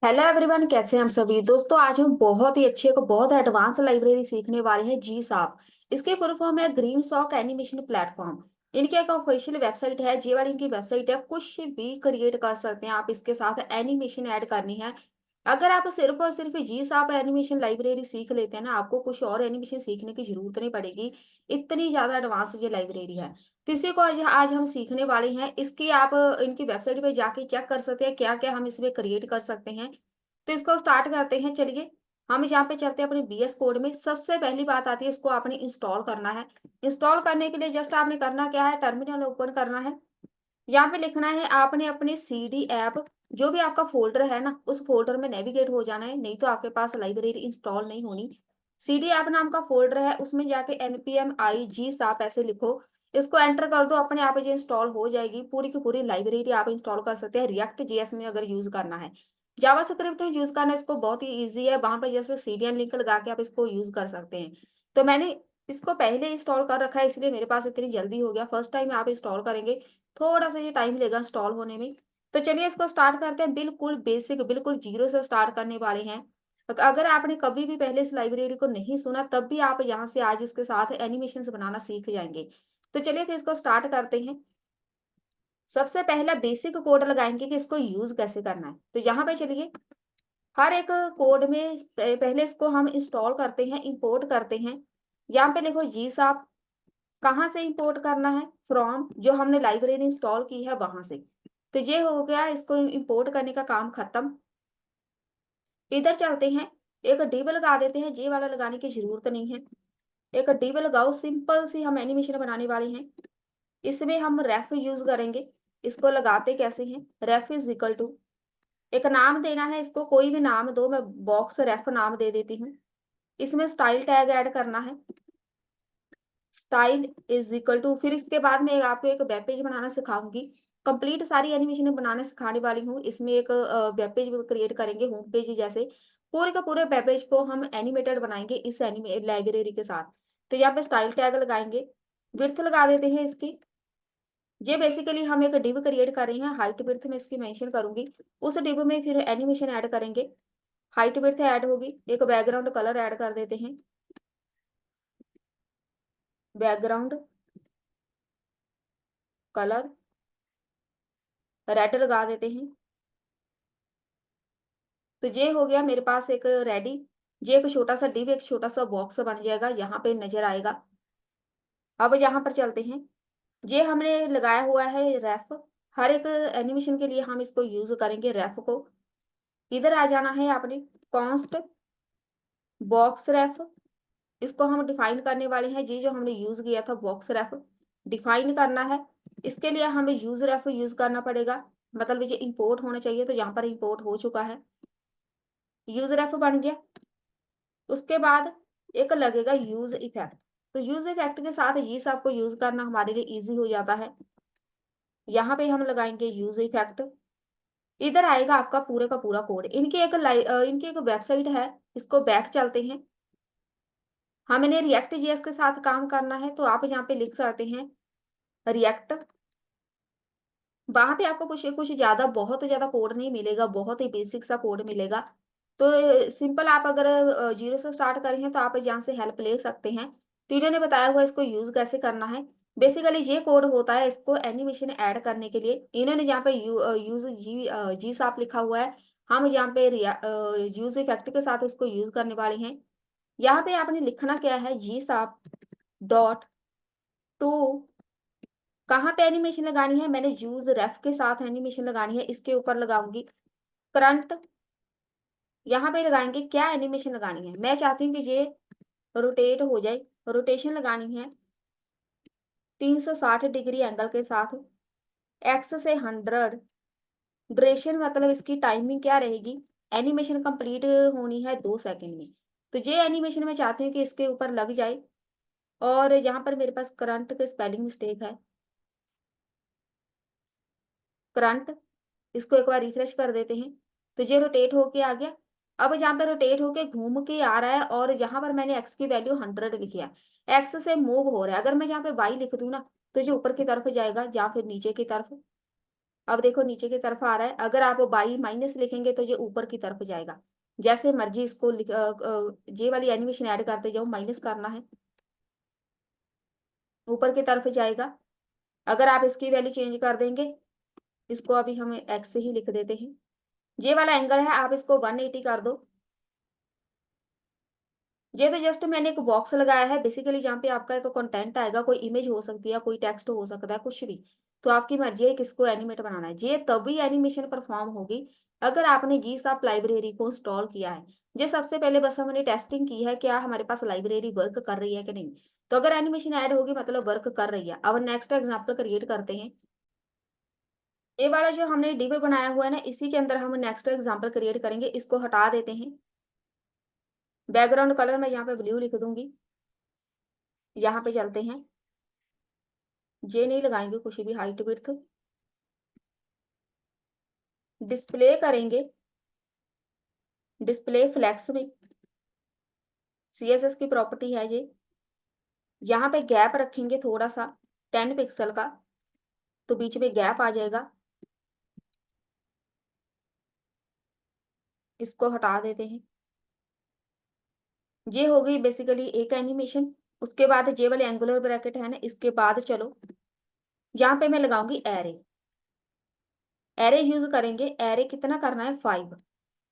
Hello everyone, कैसे हैं हम सभी दोस्तों। आज हम बहुत ही अच्छी एक बहुत एडवांस लाइब्रेरी सीखने वाले हैं जी साहब। इसके फुल फॉर्म है ग्रीन सॉक एनिमेशन प्लेटफॉर्म। इनकी एक ऑफिशियल वेबसाइट है, ये वाली इनकी वेबसाइट है। कुछ भी क्रिएट कर सकते हैं आप, इसके साथ एनिमेशन ऐड करनी है। अगर आप सिर्फ और सिर्फ जी साहब एनिमेशन लाइब्रेरी सीख लेते हैं ना, आपको कुछ और एनिमेशन सीखने की जरूरत नहीं पड़ेगी। इतनी ज्यादा एडवांस ये लाइब्रेरी है। तो इसी को आज हम सीखने वाले हैं। इसकी आप इनकी वेबसाइट पे जाके चेक कर सकते हैं क्या क्या हम इसमें क्रिएट कर सकते हैं। तो इसको स्टार्ट करते हैं। चलिए, हम यहाँ पे चलते हैं अपने बीएस कोड में। सबसे पहली बात आती है, इसको आपने इंस्टॉल करना है। इंस्टॉल करने के लिए जस्ट आपने करना क्या है, टर्मिनल ओपन करना है। यहाँ पे लिखना है आपने अपने सीडी ऐप, जो भी आपका फोल्डर है ना, उस फोल्डर में नेविगेट हो जाना है, नहीं तो आपके पास लाइब्रेरी इंस्टॉल नहीं होनी। सीडी ऐप नाम का फोल्डर है, उसमें जाके npm i g साप ऐसे लिखो। इसको एंटर कर दो, अपने आप ये इंस्टॉल हो जाएगी। पूरी की पूरी लाइब्रेरी आप इंस्टॉल कर सकते हैं रिएक्ट जेएस में अगर यूज करना है। जावा स्क्रिप्ट में यूज करना इसको बहुत ही ईजी है, वहां पे जैसे सीडीएन लिंक लगा के आप इसको यूज कर सकते हैं। तो मैंने इसको पहले इंस्टॉल कर रखा है, इसलिए मेरे पास इतनी जल्दी हो गया। फर्स्ट टाइम आप इंस्टॉल करेंगे, थोड़ा सा ये टाइम लेगा इंस्टॉल होने में। तो चलिए इसको स्टार्ट करते हैं। बिल्कुल बेसिक, बिल्कुल जीरो से स्टार्ट करने वाले हैं। अगर आपने कभी भी पहले इस लाइब्रेरी को नहीं सुना, तब भी आप यहाँ से आज इसके साथ एनिमेशन बनाना सीख जाएंगे। तो चलिए फिर इसको स्टार्ट करते हैं। सबसे पहला बेसिक कोड लगाएंगे कि इसको यूज कैसे करना है। तो यहाँ पे चलिए, हर एक कोड में पहले इसको हम इंस्टॉल करते हैं, इंपोर्ट करते हैं। यहाँ पे देखो जी साहब, कहाँ से इंपोर्ट करना है, फ्रॉम जो हमने लाइब्रेरी इंस्टॉल की है वहां से। तो ये हो गया, इसको इंपोर्ट करने का काम खत्म। इधर चलते हैं, एक डिव लगा देते हैं। जे वाला लगाने की जरूरत नहीं है, एक डिव लगाओ। सिंपल सी हम एनिमेशन बनाने वाले हैं। इसमें हम रेफ यूज करेंगे। इसको लगाते कैसे हैं, रेफ इज इक्वल टू, एक नाम देना है इसको, कोई भी नाम दो। मैं बॉक्स रेफ नाम दे देती हूँ। इसमें स्टाइल टैग ऐड करना है, स्टाइल इज इक्वल टू। फिर इसके बाद में आपको एक वेब पेज बनाना सिखाऊंगी। कंप्लीट सारी एनिमेशन बनाने सिखाने वाली हूँ। इसमें एक वेब पेज क्रिएट करेंगे, होम पेज जैसे। पूरे का पूरे वेब पेज को हम एनिमेटेड बनाएंगे इस लाइब्रेरी के साथ। तो यहाँ पे स्टाइल टैग लगाएंगे, विड्थ लगा देते हैं इसकी। ये बेसिकली हम एक डिव क्रिएट कर रहे हैं, हाइट विड्थ में इसकी मेंशन करूंगी। उस डिव में फिर एनिमेशन ऐड करेंगे। हाइट विड्थ ऐड होगी, एक बैकग्राउंड कलर ऐड कर देते हैं। बैकग्राउंड कलर रेड लगा देते हैं। तो ये हो गया मेरे पास एक रेडी। ये एक छोटा सा डिव, एक छोटा सा बॉक्स बन जाएगा, यहाँ पे नजर आएगा। अब यहाँ पर चलते हैं। ये हमने लगाया हुआ है रेफ। हर एक एनिमेशन के लिए हम इसको यूज करेंगे रेफ को। इधर आ जाना है आपने, कॉन्स्ट बॉक्स रेफ। इसको हम डिफाइन करने वाले हैं। ये जो हमने यूज किया था बॉक्स रेफ, डिफाइन करना है। इसके लिए हमें यूज रेफ यूज करना पड़ेगा, मतलब ये इंपोर्ट होना चाहिए। तो यहाँ पर इंपोर्ट हो चुका है, यूज रेफ बन गया। उसके बाद एक लगेगा यूज इफेक्ट। तो यूज इफेक्ट के साथ ये सब को यूज करना हमारे लिए इजी हो जाता है। यहाँ पे हम लगाएंगे यूज इफेक्ट। इधर आएगा आपका पूरे का पूरा कोड। इनकी एक वेबसाइट है। इसको बैक चलते हैं। हमने रिएक्ट जेएस के साथ काम करना है, तो आप यहाँ पे लिख सकते हैं रिएक्ट। वहां पे आपको कुछ कुछ ज्यादा, बहुत ज्यादा कोड नहीं मिलेगा, बहुत ही बेसिक सा कोड मिलेगा। तो सिंपल, आप अगर जीरो से स्टार्ट करें हैं तो आप यहाँ से हेल्प ले सकते हैं। तो इन्होंने बताया हुआ इसको यूज कैसे करना है। बेसिकली ये कोड होता है इसको एनिमेशन ऐड करने के लिए। इन्होंने यहाँ पे यूज जी साप लिखा हुआ है। हम यहाँ पे यूज इफेक्ट के साथ इसको यूज करने वाले हैं। यहाँ पे आपने लिखना क्या है, जी साप डॉट टू। कहाँ पे एनिमेशन लगानी है, मैंने यूज रेफ के साथ एनिमेशन लगानी है, इसके ऊपर लगाऊंगी करंट। यहाँ पे लगाएंगे क्या एनिमेशन लगानी है, मैं चाहती हूँ कि ये रोटेट हो जाए। रोटेशन लगानी है 360 डिग्री एंगल के साथ, एक्स से 100। ड्यूरेशन मतलब इसकी टाइमिंग क्या रहेगी, एनिमेशन कंप्लीट होनी है 2 सेकंड में। तो ये एनिमेशन मैं चाहती हूँ कि इसके ऊपर लग जाए। और यहाँ पर मेरे पास करंट के स्पेलिंग मिस्टेक है, करंट। इसको एक बार रिफ्रेश कर देते हैं। तो ये रोटेट होके आ गया। अब जहाँ पे रोटेट होके घूम के आ रहा है, और यहाँ पर मैंने एक्स की वैल्यू 100 लिखी है। एक्स से मूव हो रहा है। अगर मैं यहाँ पे वाई लिख दूँ ना, तो ये ऊपर की तरफ जाएगा या फिर नीचे की तरफ। अब देखो नीचे की तरफ आ रहा है, अगर आप बाई माइनस लिखेंगे तो ये ऊपर की तरफ जाएगा। जैसे मर्जी इसको ये वाली एनिमेशन ऐड करते जाओ, माइनस करना है, ऊपर की तरफ जाएगा। अगर आप इसकी वैल्यू चेंज कर देंगे, इसको अभी हम एक्स ही लिख देते हैं। ये वाला एंगल है, आप इसको 180 कर दो। ये तो जस्ट मैंने एक बॉक्स लगाया है बेसिकली, जहाँ पे आपका एक कंटेंट आएगा, कोई इमेज हो सकती है, कोई टेक्स्ट हो सकता है, कुछ भी। तो आपकी मर्जी है किसको एनिमेट बनाना है। ये तभी एनिमेशन परफॉर्म होगी अगर आपने जी साप लाइब्रेरी को इंस्टॉल किया है। ये सबसे पहले बस हमने टेस्टिंग की है क्या हमारे पास लाइब्रेरी वर्क कर रही है कि नहीं। तो अगर एनिमेशन ऐड होगी मतलब वर्क कर रही है। अब नेक्स्ट एग्जाम्पल क्रिएट करते हैं। ये वाला जो हमने डिव बनाया हुआ है ना, इसी के अंदर हम नेक्स्ट एग्जाम्पल क्रिएट करेंगे। इसको हटा देते हैं। बैकग्राउंड कलर मैं यहाँ पे ब्लू लिख दूंगी। यहाँ पे चलते हैं। ये नहीं लगाएंगे कुछ भी, हाइट विड्थ डिस्प्ले करेंगे। डिस्प्ले फ्लैक्स में सीएसएस की प्रॉपर्टी है ये। यहाँ पे गैप रखेंगे थोड़ा सा, 10 पिक्सल का, तो बीच में गैप आ जाएगा। इसको हटा देते हैं। ये हो गई बेसिकली एक एनिमेशन। उसके बाद ये वाले एंगुलर ब्रैकेट है ना, इसके बाद चलो यहाँ पे मैं लगाऊंगी एरे। एरे यूज करेंगे। एरे कितना करना है, 5।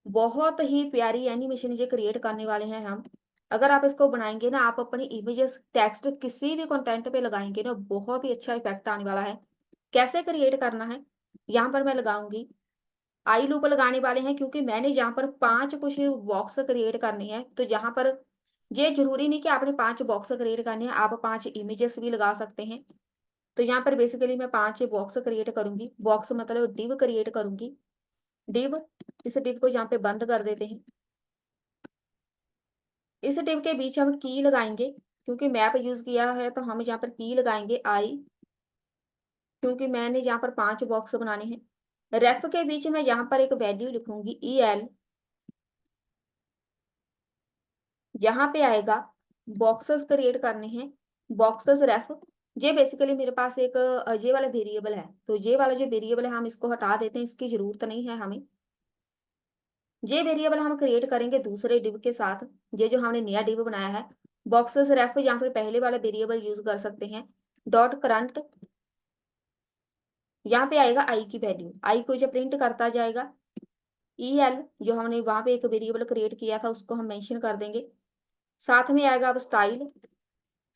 बहुत ही प्यारी एनिमेशन ये क्रिएट करने वाले हैं हम। अगर आप इसको बनाएंगे ना, आप अपनी इमेजेस टेक्स्ट किसी भी कंटेंट पे लगाएंगे ना, बहुत ही अच्छा इफेक्ट आने वाला है। कैसे क्रिएट करना है, यहाँ पर मैं लगाऊंगी आई लूप लगाने वाले हैं, क्योंकि मैंने यहाँ पर 5 कुछ बॉक्स क्रिएट करने हैं। तो यहाँ पर ये जरूरी नहीं कि आपने 5 बॉक्स क्रिएट करने हैं, आप 5 इमेजेस भी लगा सकते हैं। तो यहाँ पर बेसिकली मैं 5 बॉक्स क्रिएट करूंगी। बॉक्स मतलब डिव क्रिएट करूंगी। डिव, इस डिव को यहाँ पे बंद कर देते हैं। इस डिव के बीच हम की लगाएंगे, क्योंकि मैप यूज किया है तो हम यहाँ पर की लगाएंगे आई, क्योंकि मैंने यहाँ पर 5 बॉक्स बनाने हैं। रेफ के बीच में यहाँ पर एक वैल्यू लिखूंगी ई एल। यहाँ पे आएगा बॉक्सेस क्रिएट करने हैं। बॉक्सेस रेफ, ये बेसिकली मेरे पास एक ये वाला वेरिएबल है। तो ये वाला जो वेरिएबल है हम इसको हटा देते हैं, इसकी जरूरत नहीं है हमें। ये वेरिएबल हम क्रिएट करेंगे दूसरे डिव के साथ। ये जो हमने नया डिव बनाया है, बॉक्सेस रेफ, या फिर पहले वाला वेरिएबल यूज कर सकते हैं। डॉट करंट, यहाँ पे आएगा आई की वैल्यू। आई को जो प्रिंट करता जाएगा। ई एल, जो हमने वहां पे एक वेरिएबल क्रिएट किया था उसको हम मेंशन कर देंगे। साथ में आएगा अब style.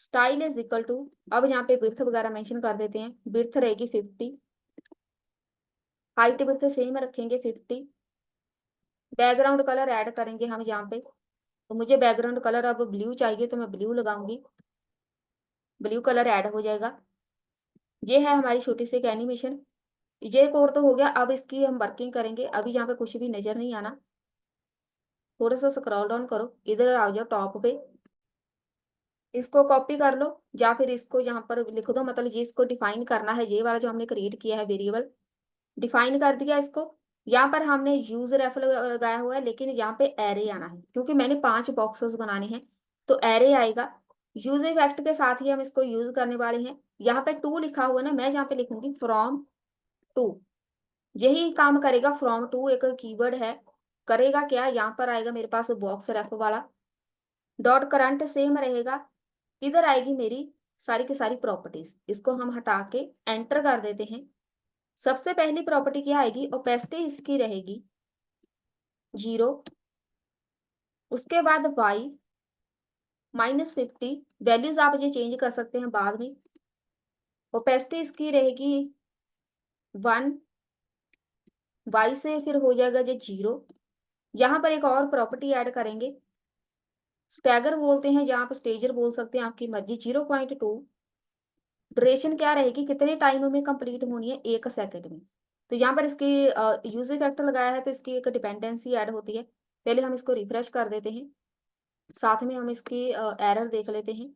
Style is equal to, अब यहाँ पे विड्थ वगैरह मेंशन कर देते हैं। विड्थ रहेगी 50। हाइट विड्थ सेम रखेंगे 50। बैकग्राउंड कलर ऐड करेंगे हम यहाँ पे। तो मुझे बैकग्राउंड कलर अब ब्लू चाहिए, तो मैं ब्लू लगाऊंगी। ब्लू कलर ऐड हो जाएगा। ये है हमारी छोटी सी एक एनिमेशन। ये कोड तो हो गया। अब इसकी हम वर्किंग करेंगे। अभी यहाँ पे कुछ भी नजर नहीं आना। थोड़ा सा स्क्रॉल डाउन करो, इधर आ जाओ टॉप पे। इसको कॉपी कर लो, या फिर इसको यहाँ पर लिख दो। मतलब जिसको डिफाइन करना है, ये वाला जो हमने क्रिएट किया है वेरिएबल, डिफाइन कर दिया इसको। यहाँ पर हमने यूज रेफ लगाया हुआ है, लेकिन यहाँ पे एरे आना है, क्योंकि मैंने 5 बॉक्सेस बनाने हैं। तो एरे आएगा। यूज इफेक्ट के साथ ही हम इसको यूज करने वाले हैं। यहाँ पे टू लिखा हुआ है ना, मैं यहाँ पे लिखूंगी फ्रॉम टू। यही काम करेगा। फ्रॉम टू एक कीवर्ड है। करेगा क्या, यहाँ पर आएगा मेरे पास बॉक्स रेफ वाला। डॉट करंट सेम रहेगा। इधर आएगी मेरी सारी की सारी प्रॉपर्टीज। इसको हम हटा के एंटर कर देते हैं। सबसे पहली प्रॉपर्टी क्या आएगी, ओपेसिटी इसकी रहेगी 0। उसके बाद y -50। वैल्यूज आप ये चेंज कर सकते हैं बाद में। ओपेसिटी इसकी रहेगी 1। y से फिर हो जाएगा ये 0। यहाँ पर एक और प्रॉपर्टी ऐड करेंगे, स्टैगर बोलते हैं, जहाँ पर स्टेजर बोल सकते हैं, आपकी मर्जी। 0.2। ड्यूरेशन क्या रहेगी, कितने टाइम में कंप्लीट होनी है, 1 सेकंड में। तो यहाँ पर इसकी यूज फैक्टर लगाया है, तो इसकी एक डिपेंडेंसी ऐड होती है। पहले हम इसको रिफ्रेश कर देते हैं, साथ में हम इसकी एरर देख लेते हैं।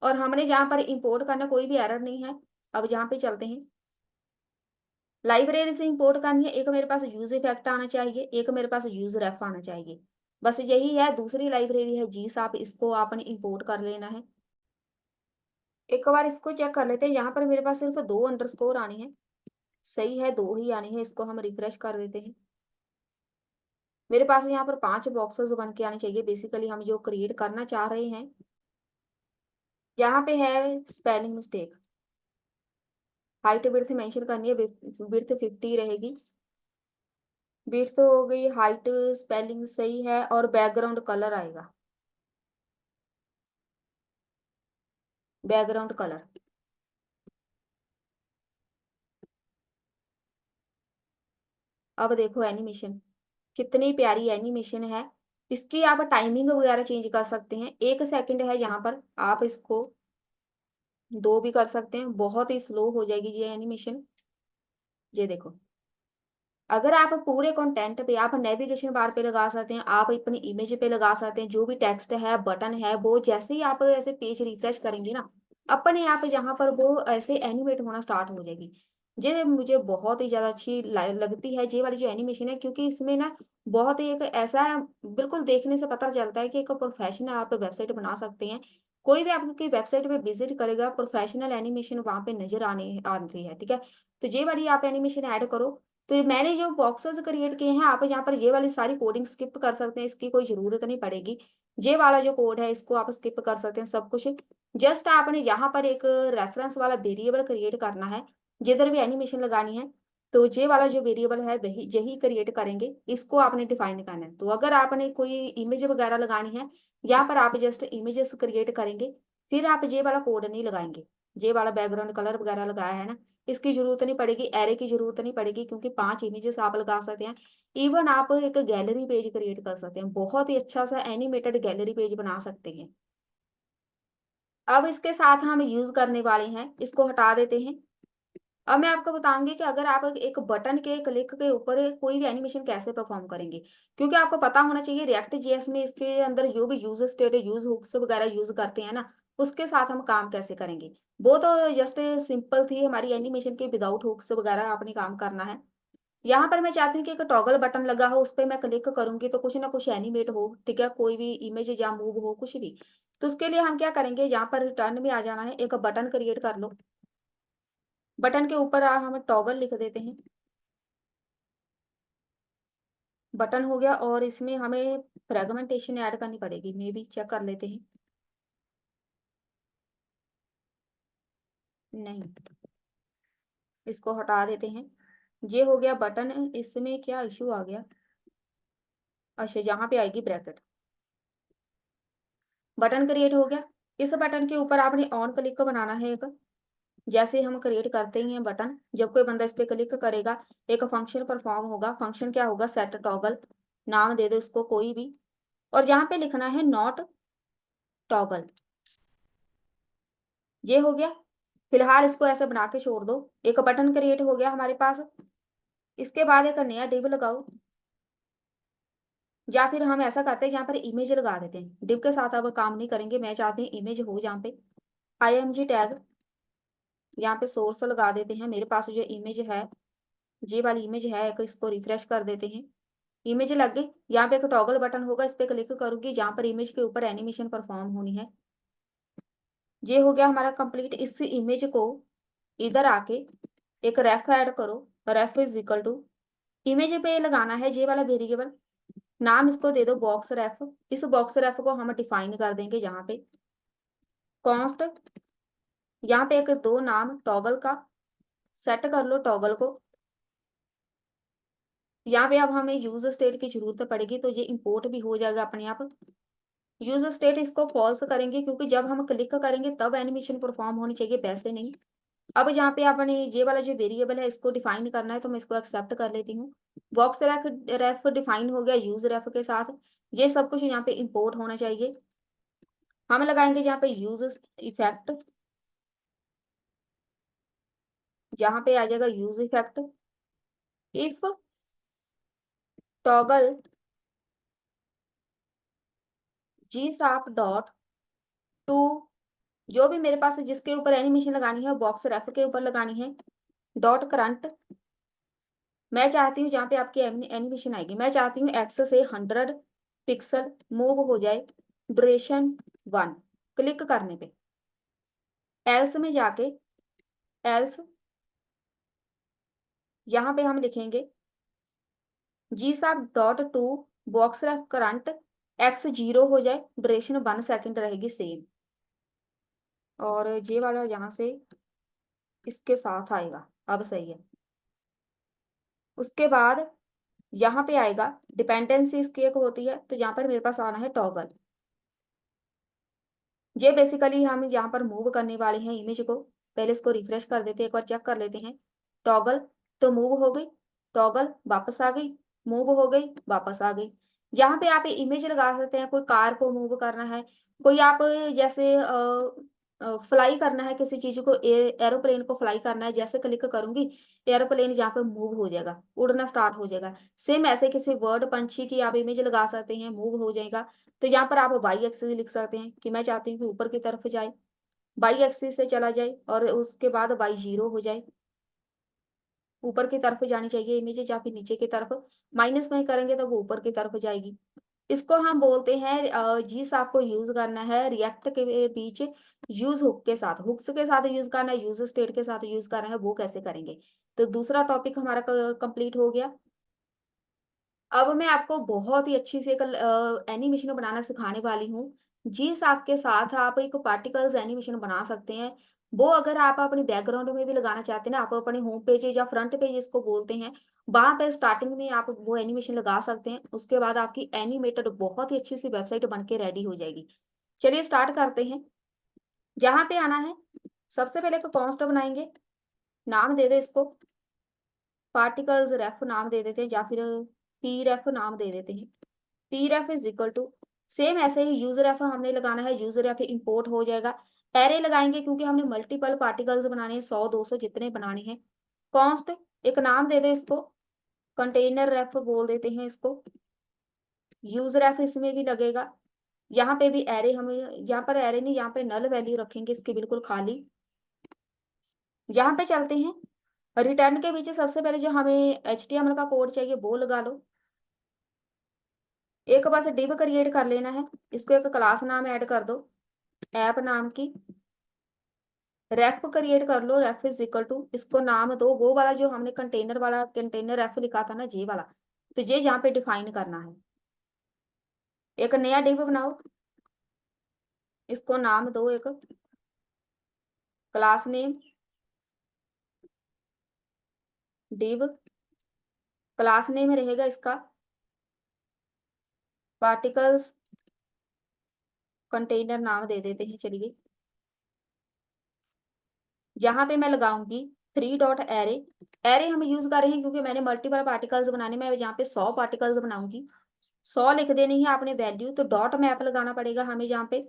और हमने जहाँ पर इंपोर्ट करना, कोई भी एरर नहीं है। अब जहाँ पे चलते हैं, लाइब्रेरी से इंपोर्ट करनी है। एक मेरे पास यूज इफेक्ट आना चाहिए, एक मेरे पास यूज रेफ आना चाहिए। बस यही है। दूसरी लाइब्रेरी है जी साप, इसको आपने इंपोर्ट कर लेना है। एक बार इसको चेक कर लेते हैं। यहाँ पर मेरे पास सिर्फ 2 अंडरस्कोर आनी है। सही है, 2 ही आनी है। इसको हम रिफ्रेश कर देते हैं। मेरे पास यहाँ पर 5 बॉक्सेस बन के आने चाहिए। बेसिकली हम जो क्रिएट करना चाह रहे हैं, यहाँ पे है spelling mistake. Height width mention करनी है, विड्थ 50 रहेगी। विड्थ हो गई, हाइट स्पेलिंग सही है, और बैकग्राउंड कलर आएगा, बैकग्राउंड कलर। अब देखो एनिमेशन, कितनी प्यारी एनिमेशन है। इसकी आप टाइमिंग वगैरह चेंज कर सकते हैं। 1 सेकंड है जहां पर, आप इसको 2 भी कर सकते हैं। बहुत ही स्लो हो जाएगी ये एनिमेशन। ये देखो, अगर आप पूरे कंटेंट पे, आप नेविगेशन बार पे लगा सकते हैं, आप अपनी इमेज पे लगा सकते हैं, जो भी टेक्स्ट है, बटन है, वो जैसे ही आप ऐसे पेज रिफ्रेश करेंगे ना, अपने आप जहाँ पर वो ऐसे एनिमेट होना स्टार्ट हो जाएगी। ये मुझे बहुत ही ज्यादा अच्छी लगती है ये वाली जो एनिमेशन है, क्योंकि इसमें ना बहुत ही एक ऐसा, बिल्कुल देखने से पता चलता है कि एक प्रोफेशनल आप वेबसाइट बना सकते हैं। कोई भी आपकी वेबसाइट पे विजिट करेगा, प्रोफेशनल एनिमेशन वहां पे नजर आने आती है। ठीक है, तो ये वाली आप एनिमेशन ऐड करो। तो ये मैंने जो बॉक्सेस क्रिएट किए हैं, आप यहाँ पर ये वाली सारी कोडिंग स्किप कर सकते हैं, इसकी कोई ज़रूरत नहीं पड़ेगी। ये वाला जो कोड है, इसको आप स्किप कर सकते हैं सब कुछ। जस्ट आपने यहाँ पर एक रेफरेंस वाला वेरिएबल क्रिएट करना है, जिधर भी एनिमेशन लगानी है। तो ये वाला जो वेरिएबल है वही यही क्रिएट करेंगे, इसको आपने डिफाइन करना है। तो अगर आपने कोई इमेज वगैरह लगानी है, यहाँ पर आप जस्ट इमेजेस क्रिएट करेंगे, फिर आप ये वाला कोड नहीं लगाएंगे। ये वाला बैकग्राउंड कलर वगैरह लगाया है ना, इसकी जरूरत नहीं पड़ेगी, एरे की जरूरत नहीं पड़ेगी, क्योंकि 5 इमेजेस आप लगा सकते हैं। इवन आप एक गैलरी पेज क्रिएट कर सकते हैं, बहुत ही अच्छा सा एनिमेटेड गैलरी पेज बना सकते हैं। अब इसके साथ हम यूज करने वाले हैं, इसको हटा देते हैं। अब मैं आपको बताऊंगी कि अगर आप एक बटन के क्लिक के ऊपर कोई भी एनिमेशन कैसे परफॉर्म करेंगे, क्योंकि आपको पता होना चाहिए रिएक्ट जेएस में इसके अंदर जो भी यूज स्टेट, यूज हुक्स वगैरह यूज करते हैं ना, उसके साथ हम काम कैसे करेंगे। वो तो जस्ट सिंपल थी हमारी एनिमेशन के, विदाउट हुक्स वगैरह आपने काम करना है। यहाँ पर मैं चाहती हूँ कि एक टॉगल बटन लगा हो, उस पर मैं क्लिक करूंगी तो कुछ ना कुछ एनिमेट हो। ठीक है, कोई भी इमेज या मूव हो, कुछ भी। तो उसके लिए हम क्या करेंगे, यहाँ पर रिटर्न में आ जाना है, एक बटन क्रिएट कर लो। बटन के ऊपर हम टॉगल लिख देते हैं। बटन हो गया, और इसमें हमें फ्रेगमेंटेशन ऐड करनी पड़ेगी, मे बी चेक कर लेते हैं। नहीं, इसको हटा देते हैं। ये हो गया बटन। इसमें क्या इशू आ गया, अच्छा यहाँ पे आएगी ब्रैकेट। बटन क्रिएट हो गया। इस बटन के ऊपर आपने ऑन क्लिक को बनाना है एक। जैसे हम क्रिएट करते ही हैं बटन, जब कोई बंदा इस पे क्लिक करेगा, एक फंक्शन परफॉर्म होगा। फंक्शन क्या होगा, सेट टॉगल। नाम दे दो इसको कोई भी, और यहाँ पे लिखना है नॉट टॉगल। ये हो गया। फिलहाल इसको ऐसे बना के छोड़ दो। एक बटन क्रिएट हो गया हमारे पास। इसके बाद एक नया डिव लगाओ, या फिर हम ऐसा करते हैं जहाँ पर इमेज लगा देते हैं। डिव के साथ अब काम नहीं करेंगे, मैं चाहती हूँ इमेज हो जहाँ पे। IMG टैग, यहाँ पे सोर्स लगा देते हैं। मेरे पास जो इमेज है, ये वाली इमेज है एक, इसको रिफ्रेश कर देते हैं। इमेज लग गई। यहाँ पे एक टॉगल बटन होगा, इस पे क्लिक करूंगी जहाँ पर इमेज के ऊपर एनिमेशन परफॉर्म होनी है। ये हो गया हमारा कंप्लीट। इस इमेज को इधर आके एक रेफ ऐड करो। रेफ इज इक्वल टू, इमेज पे लगाना है ये वाला वेरिएबल। नाम इसको दे दो बॉक्स रेफ। इस बॉक्स रेफ को हम डिफाइन कर देंगे जहाँ पे कॉन्स्ट। यहाँ पे एक दो नाम टॉगल का सेट कर लो, टॉगल को। यहाँ पे अब हमें यूज स्टेट की जरूरत पड़ेगी, तो ये इंपोर्ट भी हो जाएगा अपने आप। यूज स्टेट इसको फॉल्स करेंगे, क्योंकि जब हम क्लिक करेंगे तब एनिमेशन परफॉर्म होनी चाहिए, वैसे नहीं। अब यहाँ पे आपने ये वाला जो वेरिएबल है इसको डिफाइन करना है, तो मैं इसको एक्सेप्ट कर लेती हूँ। बॉक्स रेफ रेफ डिफाइन हो गया यूज रेफ के साथ। ये सब कुछ यहाँ पे इंपोर्ट होना चाहिए। हम लगाएंगे यहाँ पे यूज इफेक्ट, जहाँ पे आ जाएगा use effect. If toggle GSAP dot to, जो भी मेरे पास जिसके ऊपर एनिमेशन लगानी है, बॉक्स रेफ के ऊपर लगानी है, डॉट करंट। मैं चाहती हूँ जहाँ पे आपकी एनिमेशन आएगी, मैं चाहती हूँ एक्स से 100 पिक्सल मूव हो जाए, ड्यूरेशन 1। क्लिक करने पे एल्स में जाके एल्स यहाँ पे हम लिखेंगे जी साहब dot to box ref current x 0 हो जाए, ड्यूरेशन 1 सेकेंड रहेगी सेम। और ये वाला यहाँ से इसके साथ आएगा, अब सही है। उसके बाद यहाँ पे आएगा डिपेंडेंसी, इसकी एक होती है, तो यहाँ पर मेरे पास आना है टॉगल। ये बेसिकली हम यहाँ पर मूव करने वाले हैं इमेज को। पहले इसको रिफ्रेश कर देते हैं, एक बार चेक कर लेते हैं। टॉगल तो मूव हो गई, टॉगल वापस आ गई, मूव हो गई वापस आ गई। यहाँ पे आप इमेज लगा सकते हैं, कोई कार को मूव करना है, कोई आप जैसे फ्लाई करना है किसी चीज को, एरोप्लेन को फ्लाई करना है, जैसे क्लिक करूंगी एरोप्लेन यहाँ पे मूव हो जाएगा, उड़ना स्टार्ट हो जाएगा। सेम ऐसे किसी वर्ड पंछी की आप इमेज लगा सकते हैं, मूव हो जाएगा। तो यहाँ पर आप वाई एक्सिस लिख सकते हैं कि मैं चाहती हूँ कि ऊपर की तरफ जाए, वाई एक्सिस से चला जाए, और उसके बाद वाई 0 हो जाए। ऊपर की तरफ जानी चाहिए इमेज, या फिर नीचे की तरफ, माइनस में करेंगे तो वो ऊपर की तरफ जाएगी। इसको हम बोलते हैं जिस आपको यूज करना है रिएक्ट के बीच यूज हुक के साथ, हुक्स के साथ यूज करना है, यूज स्टेट के साथ यूज करना है, वो कैसे करेंगे। तो दूसरा टॉपिक हमारा कंप्लीट हो गया। अब मैं आपको बहुत ही अच्छी से एक एनिमेशन बनाना सिखाने वाली हूँ। जिस आपके साथ आप एक पार्टिकल्स एनिमेशन बना सकते हैं। वो अगर आप अपने बैकग्राउंड में भी लगाना चाहते हैं ना, आप अपने होम पेज या फ्रंट पेज इसको बोलते हैं, वहां पर स्टार्टिंग में आप वो एनिमेशन लगा सकते हैं। उसके बाद आपकी एनिमेटेड बहुत ही अच्छी सी वेबसाइट बन के रेडी हो जाएगी। चलिए स्टार्ट करते हैं। जहाँ पे आना है, सबसे पहले तो कॉन्स्ट बनाएंगे, नाम दे दे इसको पार्टिकल्स रेफ नाम दे देते हैं, या फिर पी रेफ नाम दे देते हैं। P ref is equal to, same ऐसे ही यूजर रेफ हमने लगाना है, यूजर रेफ इंपोर्ट हो जाएगा। एरे लगाएंगे क्योंकि हमने मल्टीपल पार्टिकल्स बनाने हैं, 100 200 जितने बनाने हैं। कॉन्स्ट एक नाम दे दे इसको, कंटेनर रेफ बोल देते हैं इसको। यूजर रेफ इसमें भी लगेगा। यहाँ पे भी एरे, हमें यहाँ पर एरे नहीं, यहाँ पे नल वैल्यू रखेंगे इसकी बिल्कुल खाली। यहाँ पे चलते हैं, रिटर्न के पीछे सबसे पहले जो हमें HTML का कोड चाहिए वो लगा लो। एक बस डिव क्रिएट कर लेना है, इसको एक क्लास नाम ऐड कर दो, ऐप नाम की। रेफ क्रिएट कर लो, रेफ इज इक्वल टू, इसको नाम दो वो वाला जो हमने कंटेनर वाला कंटेनर रेफ लिखा था ना, जे वाला। तो ये यहाँ पे डिफाइन करना है। एक नया डिव बनाओ, इसको नाम दो एक class name div. Class name रहेगा इसका पार्टिकल्स कंटेनर नाम दे देते हैं। चलिए यहाँ पे मैं लगाऊंगी 3 डॉट एरे। एरे हम यूज कर रहे हैं क्योंकि मैंने मल्टीपल पार्टिकल्स बनाने में, यहाँ पे 100 पार्टिकल्स बनाऊंगी। 100 लिख देनी है आपने वैल्यू, तो डॉट मैप लगाना पड़ेगा हमें यहाँ पे।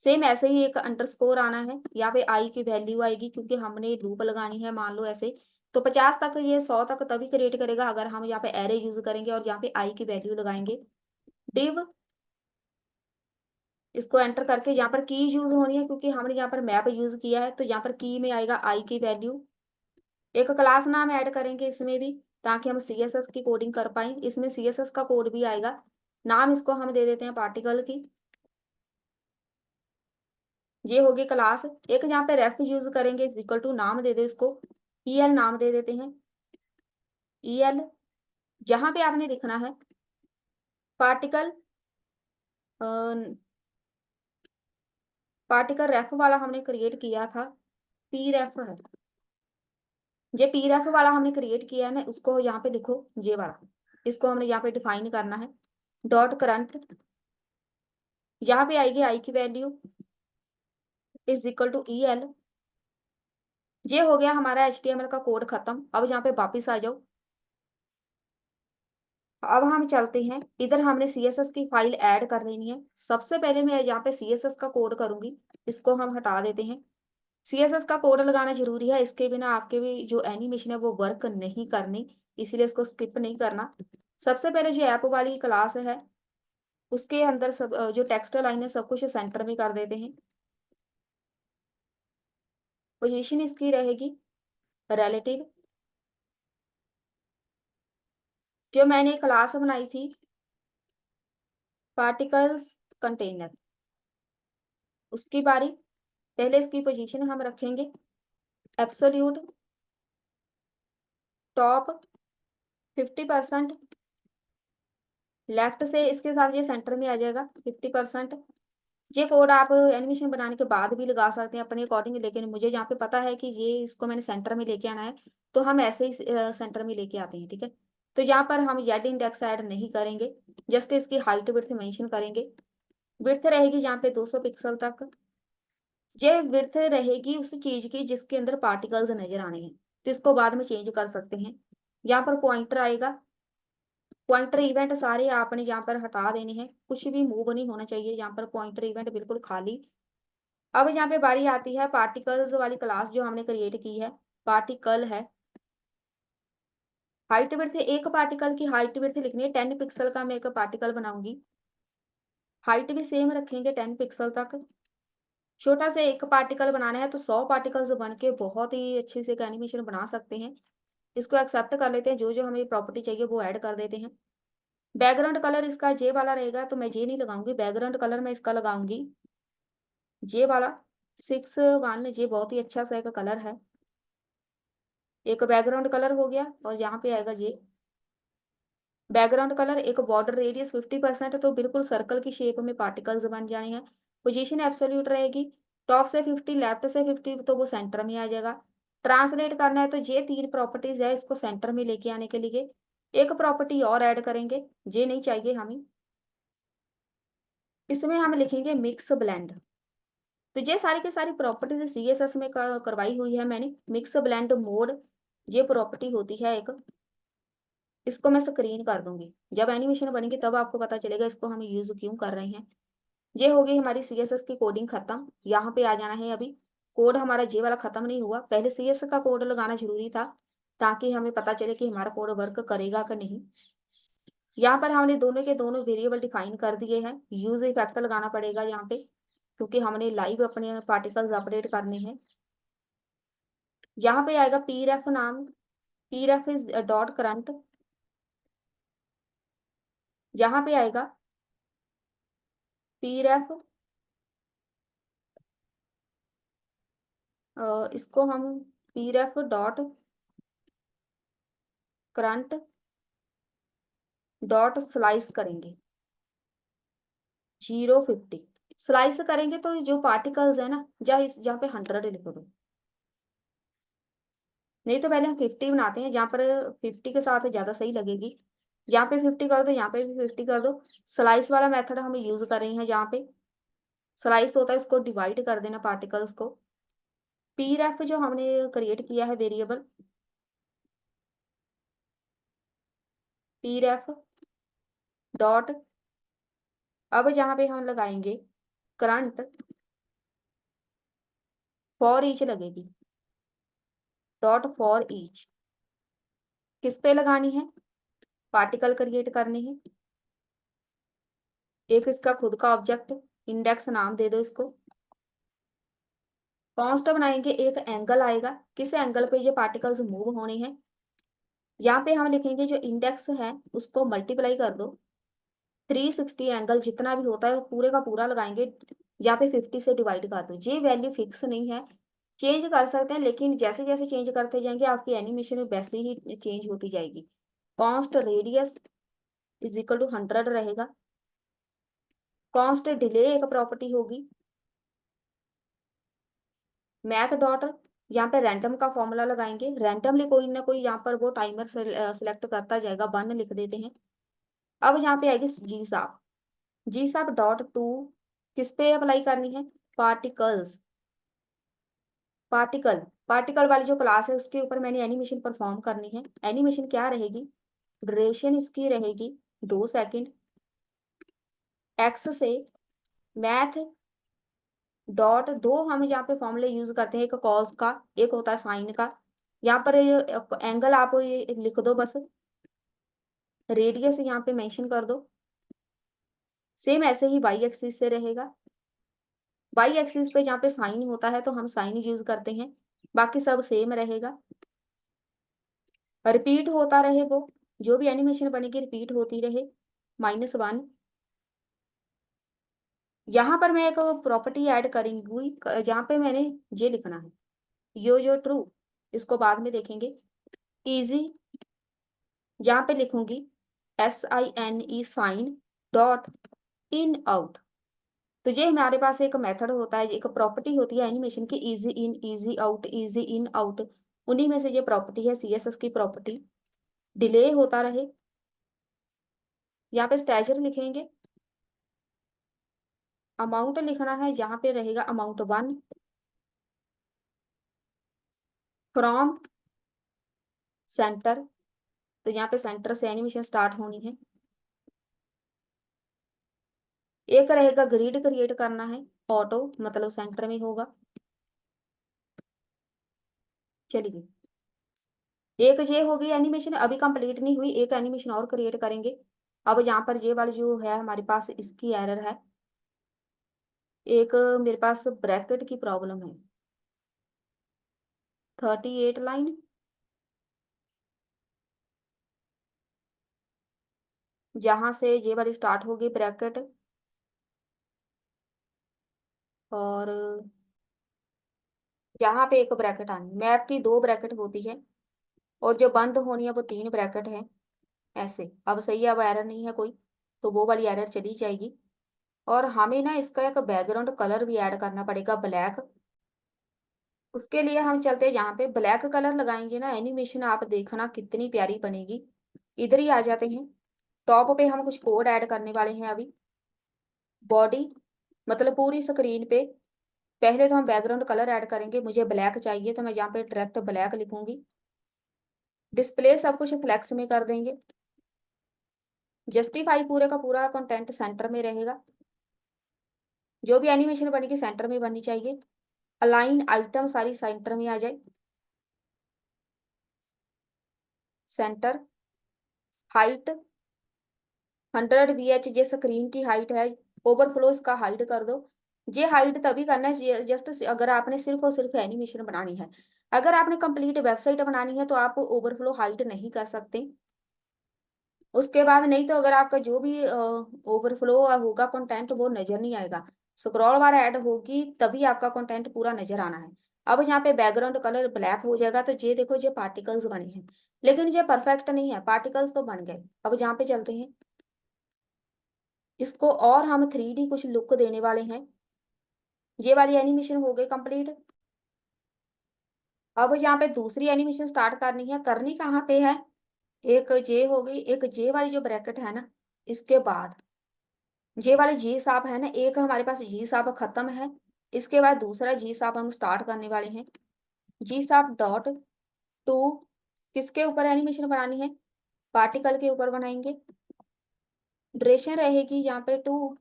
सेम ऐसे ही एक अंडरस्कोर आना है, यहाँ पे आई की वैल्यू आएगी क्योंकि हमने लूप लगानी है, मान लो ऐसे। तो 50 तक, ये 100 तक तभी क्रिएट करेगा अगर हम यहाँ पे एरे यूज करेंगे और यहाँ पे आई की वैल्यू लगाएंगे। डिव, इसको एंटर करके यहाँ पर की यूज होनी है क्योंकि हमने यहाँ पर मैप यूज किया है, तो यहाँ पर की में आएगा आई की वैल्यू। एक क्लास नाम ऐड करेंगे इसमें भी, ताकि हम CSS की कोडिंग कर पाए, इसमें CSS का कोड भी आएगा। नाम इसको हम दे देते हैं पार्टिकल की। ये होगी क्लास। एक यहाँ पे रेफ यूज करेंगे, इक्वल टू नाम दे दे इसको, EL नाम दे देते हैं। EL, यहाँ पे आपने लिखना है पार्टिकल, पार्टिकल रेफ वाला हमने क्रिएट किया था, पी रेफ है। ये पी रेफ वाला हमने क्रिएट किया है ना, उसको यहाँ पे लिखो, ये वाला इसको हमने यहाँ पे डिफाइन करना है। डॉट करंट, यहाँ पे आएगी आई की value is equal to EL। ये हो गया हमारा HTML का कोड खत्म। अब यहाँ पे वापिस आ जाओ। अब हम चलते हैं इधर, हमने CSS की फाइल ऐड कर लेनी है। सबसे पहले मैं यहाँ पे CSS का कोड करूंगी, इसको हम हटा देते हैं। CSS का कोड लगाना जरूरी है, इसके बिना आपके भी जो एनिमेशन है वो वर्क नहीं करनी, इसीलिए इसको स्किप नहीं करना। सबसे पहले जो ऐप वाली क्लास है उसके अंदर सब जो टेक्स्ट लाइन है सब कुछ सेंटर में कर देते हैं। पोजीशन इसकी रहेगी रिलेटिव। जो मैंने क्लास बनाई थी पार्टिकल्स कंटेनर, उसकी बारी पहले इसकी पोजीशन हम रखेंगे एब्सोल्यूट टॉप 50%, लेफ्ट से इसके साथ ये सेंटर में आ जाएगा 50%। ये कोड आप एनिमेशन बनाने के बाद भी लगा सकते हैं अपने अकॉर्डिंग, लेकिन मुझे जहाँ पे पता है कि ये इसको मैंने सेंटर में लेके आना है, तो हम ऐसे ही सेंटर में लेके आते हैं, ठीक है। तो यहाँ पर हम जेड इंडेक्स ऐड नहीं करेंगे, जस्ट इसकी हाइट विड्थ मेंशन करेंगे। विड्थ रहेगी यहाँ पे 200 पिक्सल तक। ये विड्थ रहेगी उस चीज की जिसके अंदर पार्टिकल्स नजर आने हैं, तो इसको बाद में चेंज कर सकते हैं। यहाँ पर पॉइंटर आएगा, पॉइंटर इवेंट सारे आपने यहाँ पर हटा देने हैं, कुछ भी मूव नहीं होना चाहिए, यहाँ पर पॉइंटर इवेंट बिल्कुल खाली। अब यहाँ पे बारी आती है पार्टिकल्स वाली क्लास जो हमने क्रिएट की है, पार्टिकल है। हाइट विड्थ, एक पार्टिकल की हाइट विड्थ लिखनी है 10 पिक्सल का, मैं एक पार्टिकल बनाऊंगी। हाइट भी सेम रखेंगे 10 पिक्सल तक। छोटा से एक पार्टिकल बनाना है तो 100 पार्टिकल्स बन के बहुत ही अच्छे से एक एनिमेशन बना सकते हैं। इसको एक्सेप्ट कर लेते हैं, जो जो हमें प्रॉपर्टी चाहिए वो ऐड कर देते हैं। बैकग्राउंड कलर इसका जे वाला रहेगा, तो मैं जे नहीं लगाऊंगी, बैकग्राउंड कलर मैं इसका लगाऊंगी जे वाला 6 1। जे बहुत ही अच्छा सा एक कलर है, एक बैकग्राउंड कलर हो गया, और यहाँ पे आएगा जे बैकग्राउंड कलर। एक बॉर्डर रेडियस 50%, तो बिल्कुल सर्कल की शेप में पार्टिकल्स बन जाने हैं। पोजीशन एब्सोल्यूट रहेगी, टॉप से 50 लेफ्ट से 50, तो वो सेंटर में आ जाएगा। ट्रांसलेट करना है तो ये 3 प्रॉपर्टीज है इसको सेंटर में लेके आने के लिए। एक प्रॉपर्टी और ऐड करेंगे, ये नहीं चाहिए हमें, इसमें हम लिखेंगे मिक्स ब्लेंड। तो ये सारी की सारी प्रॉपर्टीज सीएसएस में करवाई हुई है मैंने। मिक्स ब्लेंड मोड ये प्रॉपर्टी होती है एक, इसको मैं स्क्रीन कर दूंगी, जब एनिमेशन बनेगी तब आपको पता चलेगा इसको हम यूज क्यों कर रहे हैं। ये हो गई हमारी सीएसएस की कोडिंग खत्म। यहाँ पे आ जाना है अभी। कोड हमारा जे वाला खत्म नहीं हुआ, पहले सीएसएस का कोड लगाना जरूरी था ताकि हमें पता चले कि हमारा कोड वर्क करेगा कि नहीं। यहाँ पर हमने दोनों के दोनों वेरिएबल डिफाइन कर दिए हैं। यूज इफेक्ट लगाना पड़ेगा यहाँ पे, क्योंकि हमने लाइव अपने पार्टिकल्स अपडेट करने हैं। यहाँ पे आएगा पीरेफ नाम, पीरेफ इज डॉट करंट। यहाँ पे आएगा पीरेफ, इसको हम पीरेफ डॉट करंट डॉट स्लाइस करेंगे 050। स्लाइस करेंगे तो जो पार्टिकल्स है ना, जहाँ पे 100 लिख दो, नहीं तो पहले हम 50 बनाते हैं, जहाँ पर 50 के साथ ज्यादा सही लगेगी। यहाँ पे 50 कर दो, यहाँ पे भी 50 कर दो। स्लाइस वाला मेथड हम यूज कर रहे हैं, जहाँ पे स्लाइस होता है उसको डिवाइड कर देना पार्टिकल्स को। पीरेफ जो हमने क्रिएट किया है वेरिएबल, पीरेफ डॉट, अब जहाँ पे हम लगाएंगे करंट फॉर ईच लगेगी, डॉट फॉर ईच। किस पे लगानी है, पार्टिकल क्रिएट करने हैं। एक इसका खुद का ऑब्जेक्ट इंडेक्स नाम दे दो इसको। कॉन्स्ट बनाएंगे, एक एंगल आएगा, किस एंगल पे ये पार्टिकल्स मूव होने हैं। यहाँ पे हम लिखेंगे जो इंडेक्स है उसको मल्टीप्लाई कर दो 360, एंगल जितना भी होता है पूरे का पूरा लगाएंगे। यहाँ पे 50 से डिवाइड कर दो। ये वैल्यू फिक्स नहीं है, चेंज कर सकते हैं, लेकिन जैसे जैसे चेंज करते जाएंगे आपकी एनिमेशन में वैसे ही चेंज होती जाएगी। Const radius is equal to 100 रहेगा। कॉन्स्ट डिले एक प्रॉपर्टी होगी। मैथ डॉट, यहाँ पे रैंडम का फॉर्मूला लगाएंगे, रैंडमली कोई ना कोई यहाँ पर वो टाइमर सेलेक्ट करता जाएगा, 1 लिख देते हैं। अब यहाँ पे आएगी जी साब, जी साब डॉट टू, किस पे अप्लाई करनी है, पार्टिकल्स। पार्टिकल, पार्टिकल वाली जो क्लास है उसके ऊपर मैंने एनिमेशन परफॉर्म करनी है। एनिमेशन क्या रहेगी, ड्यूरेशन इसकी रहेगी 2 सेकेंड। एक्स से मैथ डॉट, दो हम यहाँ पे फॉर्मूले यूज करते हैं, एक कॉस का एक होता है साइन का। यहाँ पर एंगल आप ये लिख दो बस, रेडियस यहाँ पे मेंशन कर दो। सेम ऐसे ही वाई एक्सिस से रहेगा। वाई एक्सिस पे जहाँ पे साइन होता है तो हम साइन यूज करते हैं, बाकी सब सेम रहेगा। रिपीट होता रहे वो, जो भी एनिमेशन बनेगी रिपीट होती रहे -1। यहाँ पर मैं एक प्रॉपर्टी ऐड करूंगी जहाँ पे मैंने ये लिखना है यो ट्रू, इसको बाद में देखेंगे। इजी, यहाँ पे लिखूंगी SINE sine dot in out. तो ये हमारे पास एक मेथड होता है, एक प्रॉपर्टी होती है एनिमेशन की, easy in easy out easy in out. उन्हीं में से ये प्रॉपर्टी है CSS की प्रॉपर्टी। डिले होता रहे, यहाँ पे स्टैचर लिखेंगे। अमाउंट लिखना है, यहाँ पे रहेगा amount1 फ्रॉम सेंटर। तो यहाँ पे सेंटर से एनिमेशन स्टार्ट होनी है। एक रहेगा ग्रिड क्रिएट करना है, ऑटो मतलब सेंटर में होगा। चलिए, एक ये होगी एनिमेशन, अभी कंप्लीट नहीं हुई, एक एनिमेशन और क्रिएट करेंगे। अब यहाँ पर ये वाली जो है हमारे पास, इसकी एरर है। एक मेरे पास ब्रैकेट की प्रॉब्लम है, 38 लाइन। जहाँ से ये वाली स्टार्ट होगी ब्रैकेट, और यहाँ पे एक ब्रैकेट आनी, मैथ की 2 ब्रैकेट होती है, और जो बंद होनी है वो 3 ब्रैकेट है। ऐसे अब सही है, अब एरर नहीं है कोई, तो वो वाली एरर चली जाएगी। और हमें ना इसका एक बैकग्राउंड कलर भी ऐड करना पड़ेगा, ब्लैक। उसके लिए हम चलते हैं, यहाँ पे ब्लैक कलर लगाएंगे ना, एनिमेशन आप देखना कितनी प्यारी बनेगी। इधर ही आ जाते हैं, टॉप पे हम कुछ कोड ऐड करने वाले हैं अभी। बॉडी मतलब पूरी स्क्रीन पे, पहले तो हम बैकग्राउंड कलर ऐड करेंगे। मुझे ब्लैक चाहिए, तो मैं यहाँ पे डायरेक्ट ब्लैक लिखूंगी। डिस्प्ले सब कुछ फ्लैक्स में कर देंगे। जस्टिफाई पूरे का पूरा कंटेंट सेंटर में रहेगा, जो भी एनिमेशन बनेगी सेंटर में बननी चाहिए। अलाइन आइटम सारी सेंटर में आ जाए। सेंटर हाइट 100 VH, जे स्क्रीन की हाइट है। ओवरफ्लो इसका हाइड कर दो। ये हाइड तभी करना है जस्ट अगर आपने सिर्फ और सिर्फ एनिमेशन बनानी है। अगर आपने कंप्लीट वेबसाइट बनानी है तो आप ओवरफ्लो हाइड नहीं कर सकते। उसके बाद नहीं तो अगर आपका जो भी ओवरफ्लो होगा कंटेंट, वो नजर नहीं आएगा। स्क्रॉल बार ऐड होगी तभी आपका कंटेंट पूरा नजर आना है। अब यहाँ पे बैकग्राउंड कलर ब्लैक हो जाएगा, तो ये देखो ये पार्टिकल्स बने हैं, लेकिन ये परफेक्ट नहीं है। पार्टिकल्स तो बन गए, अब यहाँ पे चलते हैं। इसको और हम 3D कुछ लुक देने वाले हैं। ये वाली एनिमेशन हो गई कंप्लीट। अब यहाँ पे दूसरी एनिमेशन स्टार्ट करनी है, करनी कहाँ पे है, एक जे हो गई, एक जे वाली जो ब्रैकेट है ना, इसके बाद जे वाली जी साप है ना, एक हमारे पास जी साप खत्म है। इसके बाद दूसरा जी साप हम स्टार्ट करने वाले हैं। जी साप डॉट टू, किसके ऊपर एनिमेशन बनानी है, पार्टिकल के ऊपर बनाएंगे। ड्यूरेशन रहेगी यहाँ पे 2।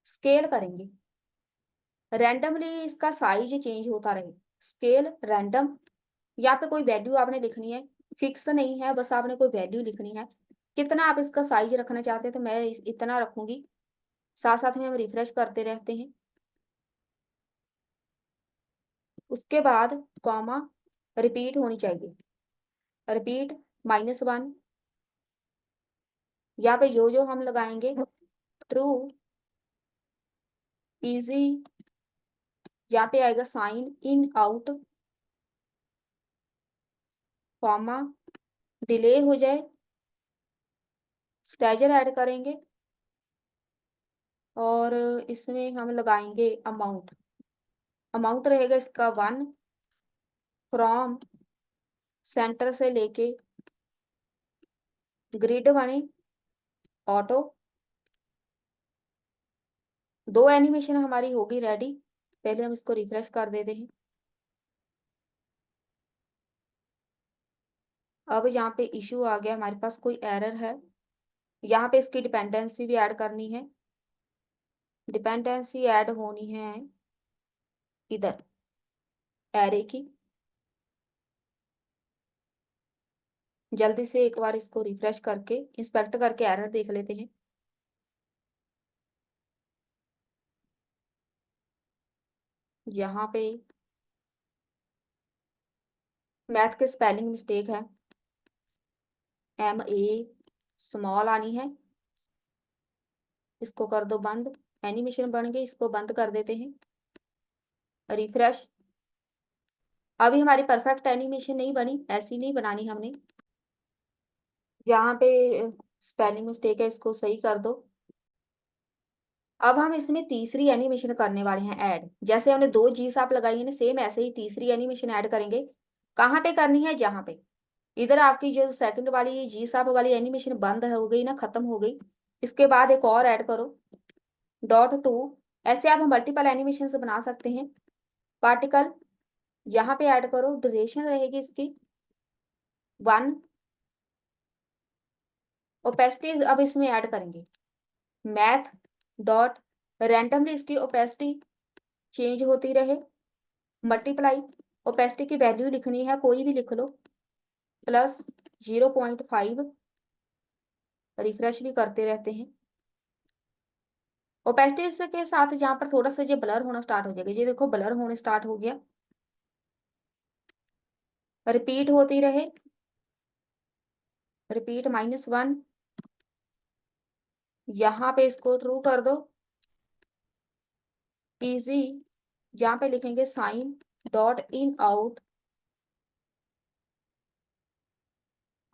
स्केल करेंगे, रैंडमली इसका साइज चेंज होता रहे। स्केल रैंडम, यहाँ पे कोई वैल्यू आपने लिखनी है, फिक्स नहीं है, बस आपने कोई वैल्यू लिखनी है। कितना आप इसका साइज रखना चाहते हैं, तो मैं इतना रखूंगी। साथ साथ में हम रिफ्रेश करते रहते हैं। उसके बाद कॉमा रिपीट होनी चाहिए, रिपीट -1। यहाँ पे जो हम लगाएंगे, ट्रू, इजी, यहाँ पे आएगा sine in out, comma delay हो जाए, स्टेजर ऐड करेंगे, और इसमें हम लगाएंगे अमाउंट। अमाउंट रहेगा इसका 1 फ्रॉम सेंटर से लेके ग्रिड बने, ऑटो। 2 एनिमेशन हमारी होगी रेडी। पहले हम इसको रिफ्रेश कर देते हैं। अब यहाँ पे इशू आ गया, हमारे पास कोई एरर है। यहाँ पे इसकी डिपेंडेंसी भी ऐड करनी है। डिपेंडेंसी ऐड होनी है इधर एरे की। जल्दी से एक बार इसको रिफ्रेश करके इंस्पेक्ट करके एरर देख लेते हैं। यहाँ पे मैथ के स्पेलिंग मिस्टेक है, MA स्मॉल आनी है, इसको कर दो बंद। एनिमेशन बन गई, इसको बंद कर देते हैं। रिफ्रेश। अभी हमारी परफेक्ट एनिमेशन नहीं बनी, ऐसी नहीं बनानी हमने। यहाँ पे स्पेलिंग मिस्टेक है, इसको सही कर दो। अब हम इसमें तीसरी एनिमेशन करने वाले हैं ऐड। जैसे हमने दो जी साप लगाई है ना, सेम ऐसे ही तीसरी एनिमेशन ऐड करेंगे। कहाँ पे करनी है? जहाँ पे इधर आपकी जो सेकंड वाली जी साप वाली एनिमेशन बंद हो गई ना, खत्म हो गई, इसके बाद एक और ऐड करो, .2। ऐसे आप मल्टीपल एनिमेशन से बना सकते हैं। पार्टिकल यहाँ पे ऐड करो, ड्यूरेशन रहेगी इसकी 1। ओपेसिटी अब इसमें ऐड करेंगे, मैथ डॉट रैंडमली इसकी ओपेसिटी चेंज होती रहे। मल्टीप्लाई, ओपेसिटी की वैल्यू लिखनी है, कोई भी लिख लो, प्लस 0.5। रिफ्रेश भी करते रहते हैं। ओपेसिटी के साथ जहाँ पर थोड़ा सा ये ब्लर होना स्टार्ट हो जाएगा, ये देखो ब्लर होने स्टार्ट हो गया। रिपीट होती रहे, रिपीट -1। यहाँ पे इसको ट्रू कर दो। इजी, जहाँ पे लिखेंगे साइन डॉट इन आउट,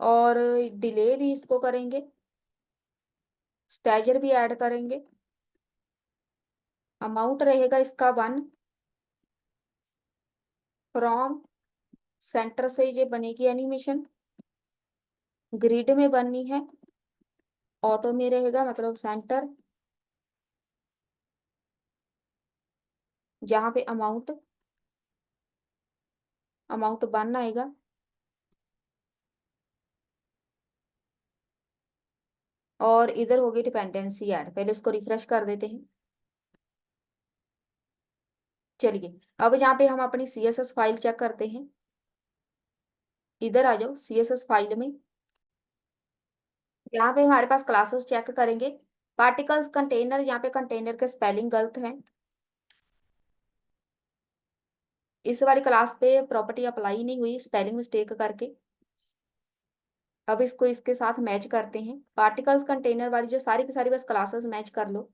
और डिले भी इसको करेंगे, स्टेजर भी ऐड करेंगे। अमाउंट रहेगा इसका 1। फ्रॉम सेंटर से ये बनेगी एनिमेशन, ग्रिड में बननी है, ऑटो में रहेगा मतलब सेंटर, जहाँ पे अमाउंट 1 आएगा। और इधर होगी डिपेंडेंसी ऐड, पहले इसको रिफ्रेश कर देते हैं। चलिए, अब यहाँ पे हम अपनी CSS फाइल चेक करते हैं। इधर आ जाओ CSS फाइल में, यहाँ पे हमारे पास क्लासेस चेक करेंगे। पार्टिकल्स कंटेनर, यहाँ पे कंटेनर के स्पेलिंग गलत है। इस वाली क्लास पे प्रॉपर्टी अप्लाई नहीं हुई स्पेलिंग मिस्टेक करके। अब इसको इसके साथ मैच करते हैं। पार्टिकल्स कंटेनर वाली जो सारी की सारी बस क्लासेस मैच कर लो।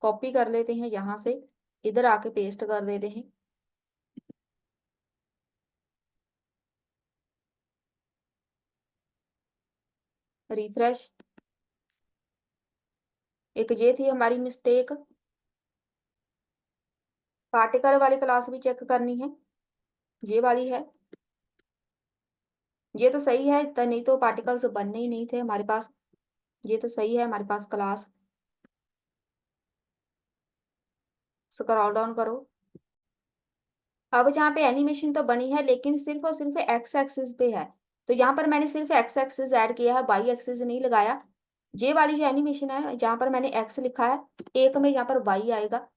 कॉपी कर लेते हैं यहाँ से, इधर आके पेस्ट कर देते हैं। रिफ्रेश। एक ये थी हमारी मिस्टेक। पार्टिकल वाली क्लास भी चेक करनी है, ये वाली है। ये तो सही है, तो नहीं तो पार्टिकल्स बनने ही नहीं थे हमारे पास। ये तो सही है हमारे पास क्लास। स्क्रॉल डाउन करो। अब जहाँ पे एनिमेशन तो बनी है, लेकिन सिर्फ और सिर्फ एक्स एक्सिस पे है, तो यहाँ पर मैंने सिर्फ एक्स एक्सिस ऐड किया है, वाई एक्सिस नहीं लगाया। ये वाली जो एनिमेशन है, जहाँ पर मैंने एक्स लिखा है, एक में यहाँ पर वाई आएगा,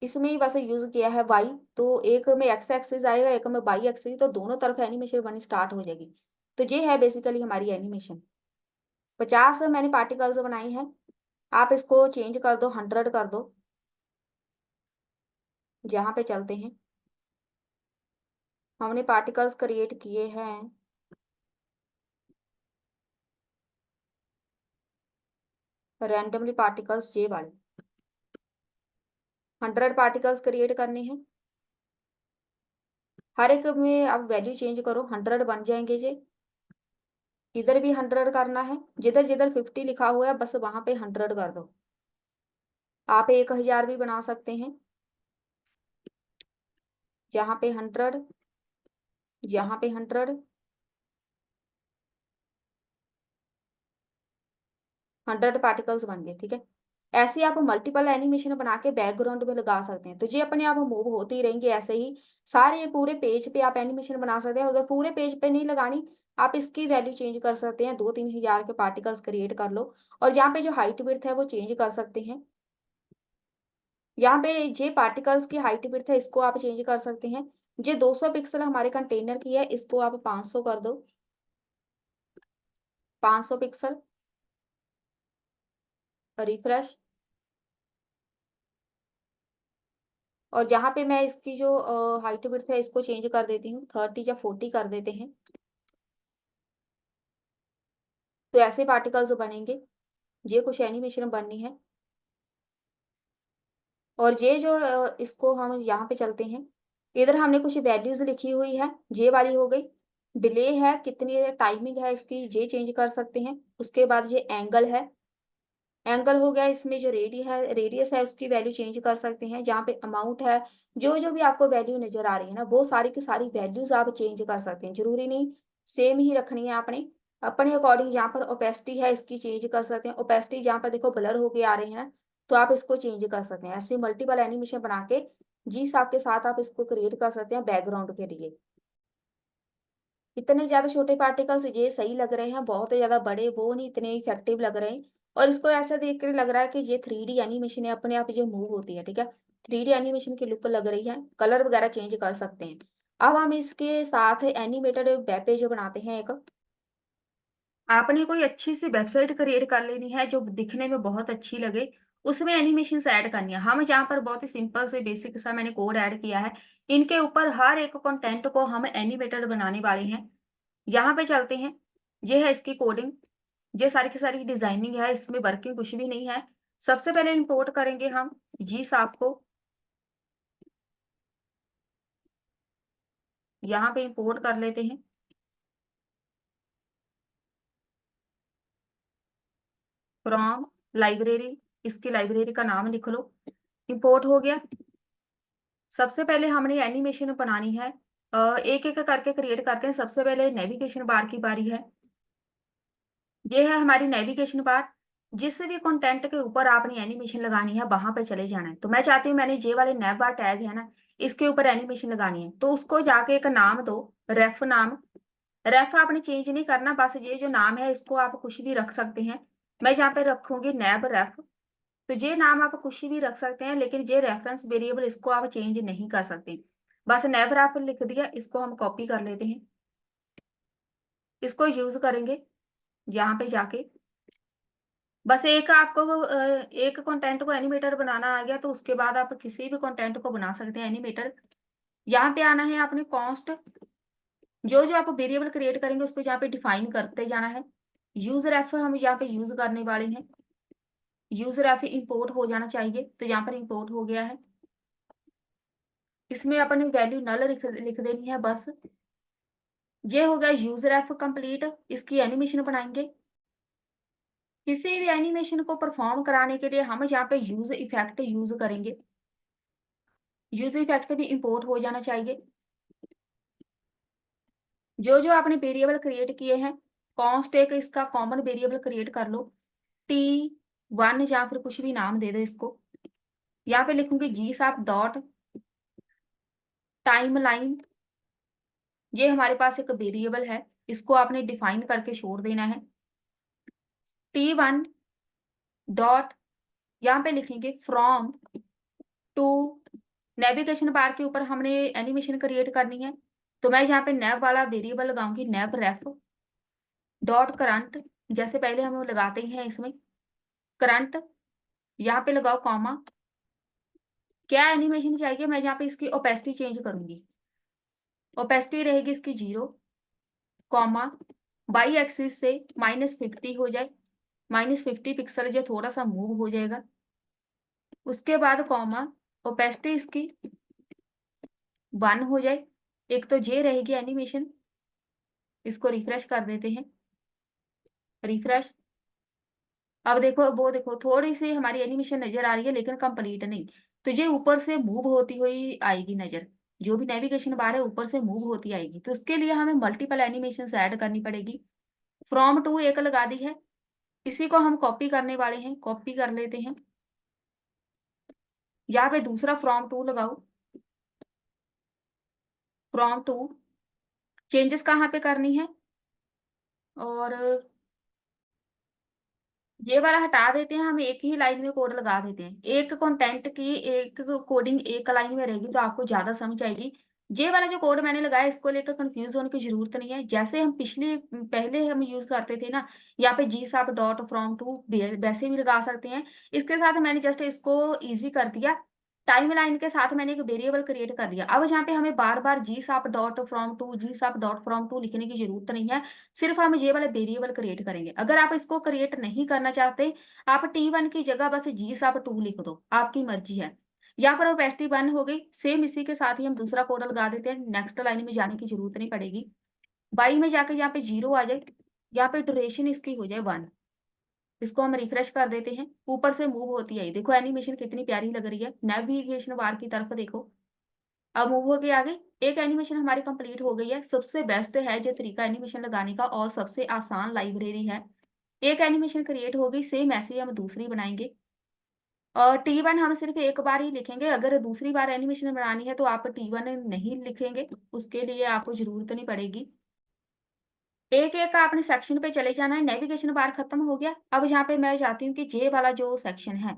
इसमें ही वैसे यूज किया है वाई, तो एक में एक्स एक्सिस आएगा, एक में वाई एक्सिस, तो दोनों तरफ एनिमेशन बनी स्टार्ट हो जाएगी। तो ये है बेसिकली हमारी एनिमेशन। 50 मैंने पार्टिकल्स बनाई हैं, आप इसको चेंज कर दो, 100 कर दो। यहाँ पे चलते हैं, हमने पार्टिकल्स क्रिएट किए हैं, रैंडमली पार्टिकल्स ये वाले 100 पार्टिकल्स क्रिएट करने हैं। हर एक में आप वैल्यू चेंज करो, 100 बन जाएंगे ये। इधर भी 100 करना है, जिधर जिधर 50 लिखा हुआ है बस वहां पे 100 कर दो। आप 1000 भी बना सकते हैं, यहाँ पे 100, यहाँ पे 100, 100 पार्टिकल्स बन गए, ठीक है। ऐसे आप मल्टीपल एनिमेशन बना के बैकग्राउंड में लगा सकते हैं, तो ये अपने आप मूव होती रहेंगी ऐसे ही। सारे पूरे पेज पे आप एनिमेशन बना सकते हैं। अगर पूरे पेज पे नहीं लगानी, आप इसकी वैल्यू चेंज कर सकते हैं, 2-3 हजार के पार्टिकल्स क्रिएट कर लो। और यहाँ पे जो हाइट विड्थ है वो चेंज कर सकते हैं। यहाँ पे जे पार्टिकल्स की हाइट विड्थ है, इसको आप चेंज कर सकते हैं। जे 200 पिक्सल हमारे कंटेनर की है, इसको आप 500 कर दो, 500 पिक्सल। रिफ्रेश। और जहाँ पे मैं इसकी जो हाइट विड्थ है इसको चेंज कर देती हूँ, 30 या 40 कर देते हैं। तो ऐसे पार्टिकल्स बनेंगे। ये कुछ एनिमेशन बननी है। और ये जो इसको हम यहाँ पे चलते हैं, इधर हमने कुछ वैल्यूज लिखी हुई है, ये वाली हो गई। डिले है, कितनी टाइमिंग है इसकी, ये चेंज कर सकते हैं। उसके बाद ये एंगल है, एंगल हो गया। इसमें जो रेडियस है उसकी वैल्यू चेंज कर सकते हैं। जहाँ पे अमाउंट है, जो जो भी आपको वैल्यू नजर आ रही है ना, वो सारी की सारी वैल्यूज आप चेंज कर सकते हैं। जरूरी नहीं सेम ही रखनी है आपने, अपने अकॉर्डिंग। यहाँ पर ओपेसिटी है, इसकी चेंज कर सकते हैं। ओपेसिटी जहाँ पर देखो ब्लर होके आ रही है ना, तो आप इसको चेंज कर सकते हैं। ऐसे मल्टीपल एनिमेशन बना के जी साहब के साथ आप इसको क्रिएट कर सकते हैं बैकग्राउंड के लिए। इतने ज्यादा छोटे पार्टिकल्स ये सही लग रहे हैं, बहुत ज्यादा बड़े वो नहीं इतने इफेक्टिव लग रहे हैं। और इसको ऐसा देख कर लग रहा है कि ये 3D एनिमेशन है, अपने आप जो मूव होती है, ठीक है। 3D एनिमेशन की लुक लग रही है, कलर वगैरह चेंज कर सकते हैं। अब हम इसके साथ एनिमेटेड वेब पेज बनाते हैं एक। आपने कोई अच्छी सी वेबसाइट क्रिएट कर लेनी है जो दिखने में बहुत अच्छी लगे, उसमें एनिमेशन ऐड करनी है। हम यहाँ पर बहुत ही सिंपल से बेसिक सा मैंने कोड ऐड किया है। इनके ऊपर हर एक कंटेंट को हम एनिमेटेड बनाने वाले हैं। यहाँ पे चलते हैं, ये है इसकी कोडिंग। ये सारी की सारी डिजाइनिंग है, इसमें वर्किंग कुछ भी नहीं है। सबसे पहले इंपोर्ट करेंगे हम जी साप को, यहाँ पे इंपोर्ट कर लेते हैं फ्रॉम लाइब्रेरी। इसकी लाइब्रेरी का नाम लिख लो। इंपोर्ट हो गया। सबसे पहले हमने एनिमेशन बनानी है, एक एक करके क्रिएट करते हैं। सबसे पहले नेविगेशन बार की बारी है। ये है हमारी नेविगेशन बार। जिस भी कंटेंट के ऊपर आपने एनिमेशन लगानी है वहां पे चले जाना है। तो मैं चाहती हूँ, मैंने ये वाले नैव बार टैग है ना, इसके ऊपर एनिमेशन लगानी है, तो उसको जाके एक नाम दो, रेफ नाम। रेफ आपने चेंज नहीं करना, बस ये जो नाम है इसको आप कुछ भी रख सकते हैं। मैं यहाँ पे रखूंगी नैब रेफ। तो ये नाम आप कुछ भी रख सकते हैं, लेकिन ये रेफरेंस वेरिएबल इसको आप चेंज नहीं कर सकते। बस नैब रेफ लिख दिया, इसको हम कॉपी कर लेते हैं, इसको यूज करेंगे यहाँ पे जाके। बस एक आपको एक कंटेंट को एनिमेटर बनाना आ गया, तो उसके बाद आप किसी भी कंटेंट को बना सकते हैं एनिमेटर। यहाँ पे आना है आपने कॉन्स्ट, जो जो आप वेरिएबल क्रिएट करेंगे उसको यहाँ पे डिफाइन करते जाना है। यूजर एफ हम यहाँ पे यूज करने वाले हैं। यूजर एफ इंपोर्ट हो जाना चाहिए, तो यहाँ पर इंपोर्ट हो गया है। इसमें अपनी वैल्यू नल लिख देनी है बस। ये हो गया यूजर एफ कंप्लीट। इसकी एनिमेशन बनाएंगे। किसी भी एनिमेशन को परफॉर्म कराने के लिए हम यहाँ पे यूज इफेक्ट यूज करेंगे। यूज इफेक्ट भी इंपोर्ट हो जाना चाहिए। जो जो आपने वेरिएबल क्रिएट किए हैं, कॉन्स्ट एक इसका कॉमन वेरिएबल क्रिएट कर लो, T1 या फिर कुछ भी नाम दे दो इसको। यहाँ पे लिखूंगी जी साप डॉट टाइम लाइन। ये हमारे पास एक वेरिएबल है, इसको आपने डिफाइन करके छोड़ देना है। T1 डॉट, यहाँ पे लिखेंगे फ्रॉम टू। नेविगेशन बार के ऊपर हमने एनिमेशन क्रिएट करनी है, तो मैं यहाँ पे नैव वाला वेरिएबल लगाऊंगी, नैव रेफ डॉट करंट। जैसे पहले हम लगाते हैं इसमें करंट, यहाँ पे लगाओ कॉमा। क्या एनिमेशन चाहिए, मैं यहाँ पे इसकी ओपेसिटी चेंज करूंगी। ओपेसिटी रहेगी इसकी 0, कॉमा बाई एक्सिस से -50 हो जाए। -50 पिक्सल, जो थोड़ा सा मूव हो जाएगा। उसके बाद कॉमा ओपेसिटी इसकी 1 हो जाए। एक तो ये रहेगी एनिमेशन। इसको रिफ्रेश कर देते हैं, रिफ्रेश। अब देखो, वो देखो थोड़ी सी हमारी एनिमेशन नजर आ रही है, लेकिन कंप्लीट नहीं। तो ये ऊपर से मूव होती हुई आएगी नजर। जो भी नेविगेशन बार है ऊपर से मूव होती आएगी, तो उसके लिए हमें मल्टीपल एनिमेशन ऐड करनी पड़ेगी। फ्रॉम टू एक लगा दी है, इसी को हम कॉपी करने वाले हैं, कॉपी कर लेते हैं। यहाँ पे दूसरा फ्रॉम टू लगाओ, फ्रॉम टू। चेंजेस कहाँ पे करनी है, और ये वाला हटा देते हैं। हम एक ही लाइन में कोड लगा देते हैं, एक कंटेंट की एक कोडिंग एक लाइन में रहेगी, तो आपको ज्यादा समझ आएगी। ये वाला जो कोड मैंने लगाया, इसको लेकर कंफ्यूज होने की जरूरत नहीं है। जैसे हम पहले हम यूज करते थे ना, यहाँ पे जी साप डॉट फ्रॉम टू वैसे भी लगा सकते हैं। इसके साथ मैंने जस्ट इसको इजी कर दिया। टाइमलाइन के साथ मैंने एक वेरिएबल क्रिएट कर लिया। अब यहाँ पे हमें बार बार GSAP dot from to GSAP dot from to लिखने की जरूरत नहीं है, सिर्फ हम ये वाला वेरिएबल क्रिएट करेंगे। अगर आप इसको क्रिएट नहीं करना चाहते, आप T1 की जगह बस जीसाप टू लिख दो, आपकी मर्जी है। यहाँ पर ओपेसिटी 1 हो गई। सेम इसी के साथ ही हम दूसरा कोड लगा देते हैं, नेक्स्ट लाइन में जाने की जरूरत नहीं पड़ेगी। बाई में जाके यहाँ पे 0 आ जाए, यहाँ पे ड्यूरेशन इसकी हो जाए 1। इसको हम रिफ्रेश कर देते हैं, ऊपर से मूव होती है। देखो एनिमेशन कितनी प्यारी लग रही है, नेविगेशन बार की तरफ देखो। अब मूव होके आगे एक एनिमेशन हमारी कंप्लीट हो गई है। सबसे बेस्ट है जो तरीका एनिमेशन लगाने का और सबसे आसान लाइब्रेरी है। एक एनिमेशन क्रिएट हो गई, सेम ऐसे ही हम दूसरी बनाएंगे। और T1 हम सिर्फ एक बार ही लिखेंगे। अगर दूसरी बार एनिमेशन बनानी है तो आप T1 नहीं लिखेंगे, उसके लिए आपको जरूरत नहीं पड़ेगी। एक एक आपने सेक्शन पे चले जाना है। नेविगेशन बार खत्म हो गया। अब यहाँ पे मैं चाहती हूँ कि जे वाला जो सेक्शन है,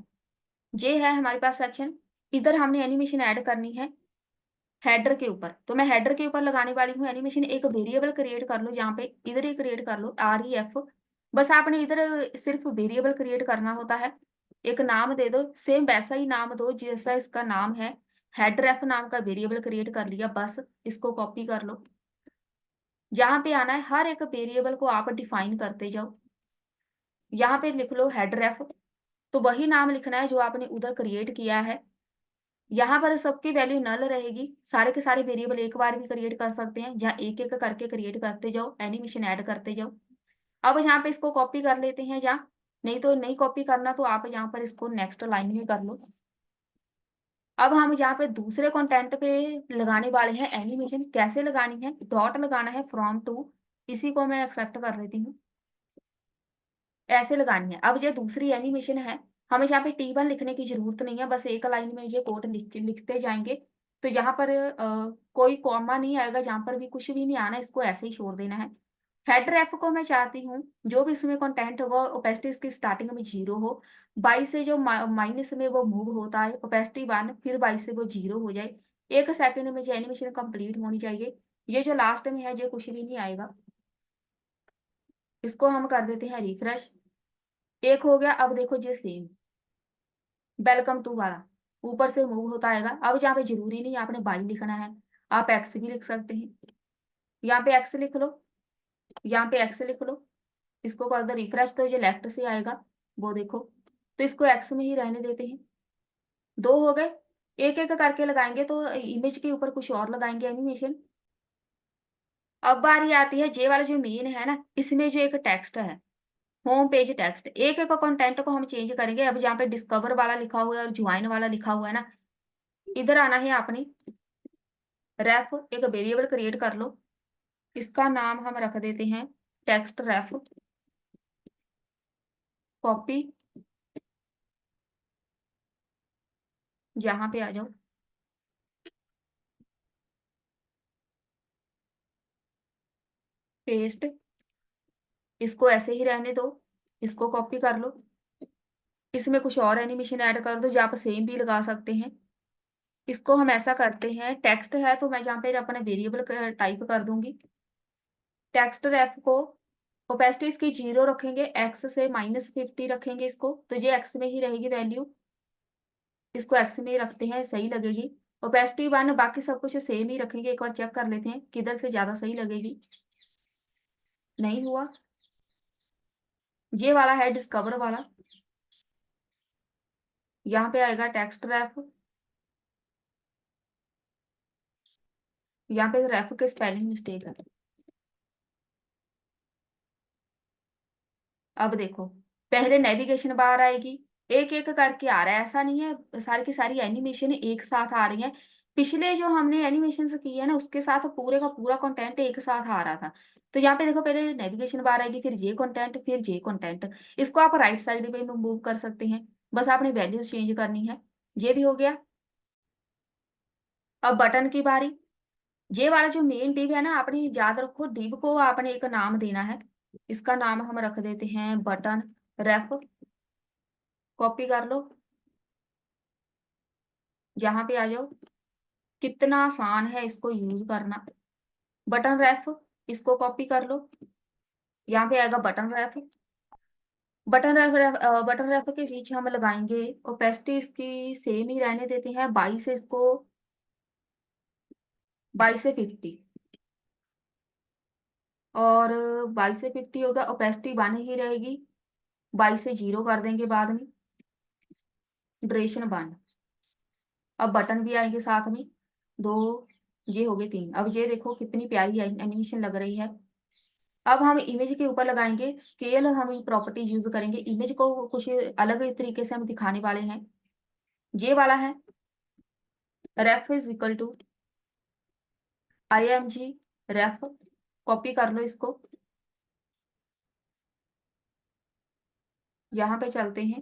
जे है हमारे पास सेक्शन, इधर हमने एनिमेशन ऐड करनी है हेडर के ऊपर। तो मैं हेडर के ऊपर लगाने वाली हूँ एनिमेशन। एक वेरिएबल क्रिएट कर लो, जहाँ पे इधर ही क्रिएट कर लो REF। बस आपने इधर सिर्फ वेरिएबल क्रिएट करना होता है, एक नाम दे दो, सेम वैसा ही नाम दो जैसा इसका नाम है। हेडर एफ नाम का वेरिएबल क्रिएट कर लिया, बस इसको कॉपी कर लो। जहाँ पे आना है हर एक वेरिएबल को आप डिफाइन करते जाओ। यहाँ पे लिख लो हेडर एफ, तो वही नाम लिखना है जो आपने उधर क्रिएट किया है। यहाँ पर सबकी वैल्यू नल रहेगी। सारे के सारे वेरिएबल एक बार भी क्रिएट कर सकते हैं, जहाँ एक एक करके क्रिएट करते जाओ, एनिमेशन ऐड करते जाओ। अब यहाँ पे इसको कॉपी कर लेते हैं, जहाँ नहीं तो नहीं कॉपी करना तो आप यहाँ पर इसको नेक्स्ट लाइन में कर लो। अब हम यहाँ पे दूसरे कंटेंट पे लगाने वाले हैं एनिमेशन। कैसे लगानी है, डॉट लगाना है फ्रॉम टू, इसी को मैं एक्सेप्ट कर लेती हूँ, ऐसे लगानी है। अब ये दूसरी एनिमेशन है, हमें यहाँ पे T1 लिखने की जरूरत नहीं है, बस एक लाइन में ये कोड लिखते जाएंगे। तो यहाँ पर कोई कॉमा नहीं आएगा, जहाँ पर भी कुछ भी नहीं आना, इसको ऐसे ही छोड़ देना है। हेडर एफ को मैं चाहती हूँ जो भी इसमें कंटेंट होगा ओपेसिटी इसकी स्टार्टिंग में 0 हो, 22 से जो माइनस में वो मूव होता है ओपेसिटी 1, फिर 22 से वो 0 हो जाए। 1 सेकंड में जो एनिमेशन कंप्लीट होनी चाहिए। ये जो लास्ट में है ये कुछ भी नहीं आएगा। इसको हम कर देते हैं रिफ्रेश, एक हो गया। अब देखो ये सेम वेलकम टू वाला ऊपर से मूव होता आएगा। अब यहाँ पे जरूरी नहीं आपने 22 लिखना है, आप एक्स भी लिख सकते हैं। यहाँ पे एक्स लिख लो, यहाँ पे एक्स लिख लो, इसको कर दो रिफ्रेश, तो ये लेफ्ट से आएगा, वो देखो। तो इसको एक्स में ही रहने देते हैं। 2 हो गए। एक एक करके लगाएंगे तो इमेज के ऊपर कुछ और लगाएंगे एनिमेशन। अब बारी आती है जे वाला जो मेन है ना, इसमें जो एक टेक्स्ट है, होम पेज टेक्स्ट, एक एक कंटेंट को हम चेंज करेंगे। अब जहाँ पे डिस्कवर वाला लिखा हुआ है और ज्वाइन वाला लिखा हुआ है ना, इधर आना है आपने। रेफ एक वेरिएबल क्रिएट कर लो, इसका नाम हम रख देते हैं टेक्स्ट रेफ। कॉपी, यहाँ पे आ जाओ, पेस्ट, इसको ऐसे ही रहने दो। इसको कॉपी कर लो, इसमें कुछ और एनिमेशन ऐड कर दो, जहाँ पर सेम भी लगा सकते हैं। इसको हम ऐसा करते हैं, टेक्स्ट है तो मैं जहाँ पे अपना वेरिएबल टाइप कर दूंगी। टेक्स्ट रेफ को ओपेसिटी इसकी 0 रखेंगे, एक्स से -50 रखेंगे इसको, तो ये एक्स में ही रहेगी वैल्यू। इसको एक्स में ही रखते हैं, सही लगेगी। ओपेसिटी 1, बाकी सब कुछ सेम ही रखेंगे। एक बार चेक कर लेते हैं किधर से ज्यादा सही लगेगी। नहीं हुआ, ये वाला है डिस्कवर वाला, यहाँ पे आएगा टेक्स्ट रेफ। यहाँ पे रेफ के स्पेलिंग मिस्टेक है। अब देखो, पहले नेविगेशन बार आएगी, एक एक करके आ रहा है, ऐसा नहीं है सारी की सारी एनिमेशन एक साथ आ रही है। पिछले जो हमने एनिमेशन की है ना, उसके साथ पूरे का पूरा कंटेंट एक साथ आ रहा था। तो यहाँ पे देखो, पहले नेविगेशन बार आएगी, फिर ये कंटेंट, फिर ये कंटेंट। इसको आप राइट साइड पे मूव कर सकते हैं, बस आपने वैल्यूज चेंज करनी है। ये भी हो गया। अब बटन की बारी। ये वाला जो मेन डिव है ना, आपने याद रखो, डिव को आपने एक नाम देना है। इसका नाम हम रख देते हैं बटन रेफ। कॉपी कर लो, यहाँ पे आ जाओ। कितना आसान है इसको यूज करना। बटन रेफ, इसको कॉपी कर लो, यहाँ पे आएगा बटन रेफ। बटन रेफर के बीच हम लगाएंगे ओपेसिटी, इसकी सेम ही रहने देते हैं 22 से, इसको 22 से 50, और 22 से 50 होगा, ओपेसिटी 1 ही रहेगी, 22 से 0 कर देंगे बाद में, ड्यूरेशन 1। अब बटन भी आएंगे साथ में, दो, ये हो गए 3। अब ये देखो कितनी प्यारी एनिमेशन लग रही है। अब हम इमेज के ऊपर लगाएंगे स्केल, हम प्रॉपर्टी यूज करेंगे, इमेज को कुछ अलग तरीके से हम दिखाने वाले हैं। ये वाला है ref is equal to IMG ref, copy कर लो इसको, यहाँ पे चलते हैं,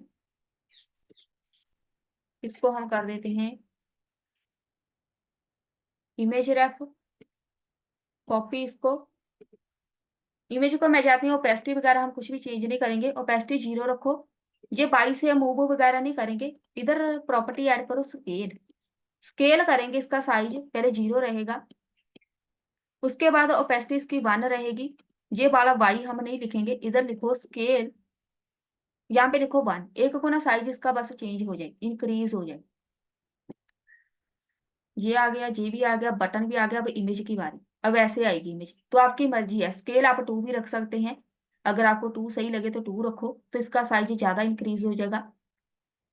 इसको हम कर देते हैं इमेज रेफ, कॉपी इसको, इमेज को मैं चाहती हूँ ओपेसिटी वगैरह हम कुछ भी चेंज नहीं करेंगे, ओपेसिटी 0 रखो। ये 22 से मूव वगैरह नहीं करेंगे, इधर प्रॉपर्टी ऐड करो स्केल, स्केल करेंगे, इसका साइज पहले 0 रहेगा, उसके बाद ओपेसिटी इसकी 1 रहेगी। ये वाला वाई हम नहीं लिखेंगे, इधर लिखो स्केल, यहाँ पे लिखो 1, एक को ना साइज इसका बस चेंज हो जाए, इंक्रीज हो जाए। ये आ गया, ये भी आ गया, बटन भी आ गया। अब इमेज की बारी, अब ऐसे आएगी इमेज, तो आपकी मर्जी है, स्केल आप 2 भी रख सकते हैं, अगर आपको 2 सही लगे तो 2 रखो, तो इसका साइज ज्यादा इंक्रीज हो जाएगा।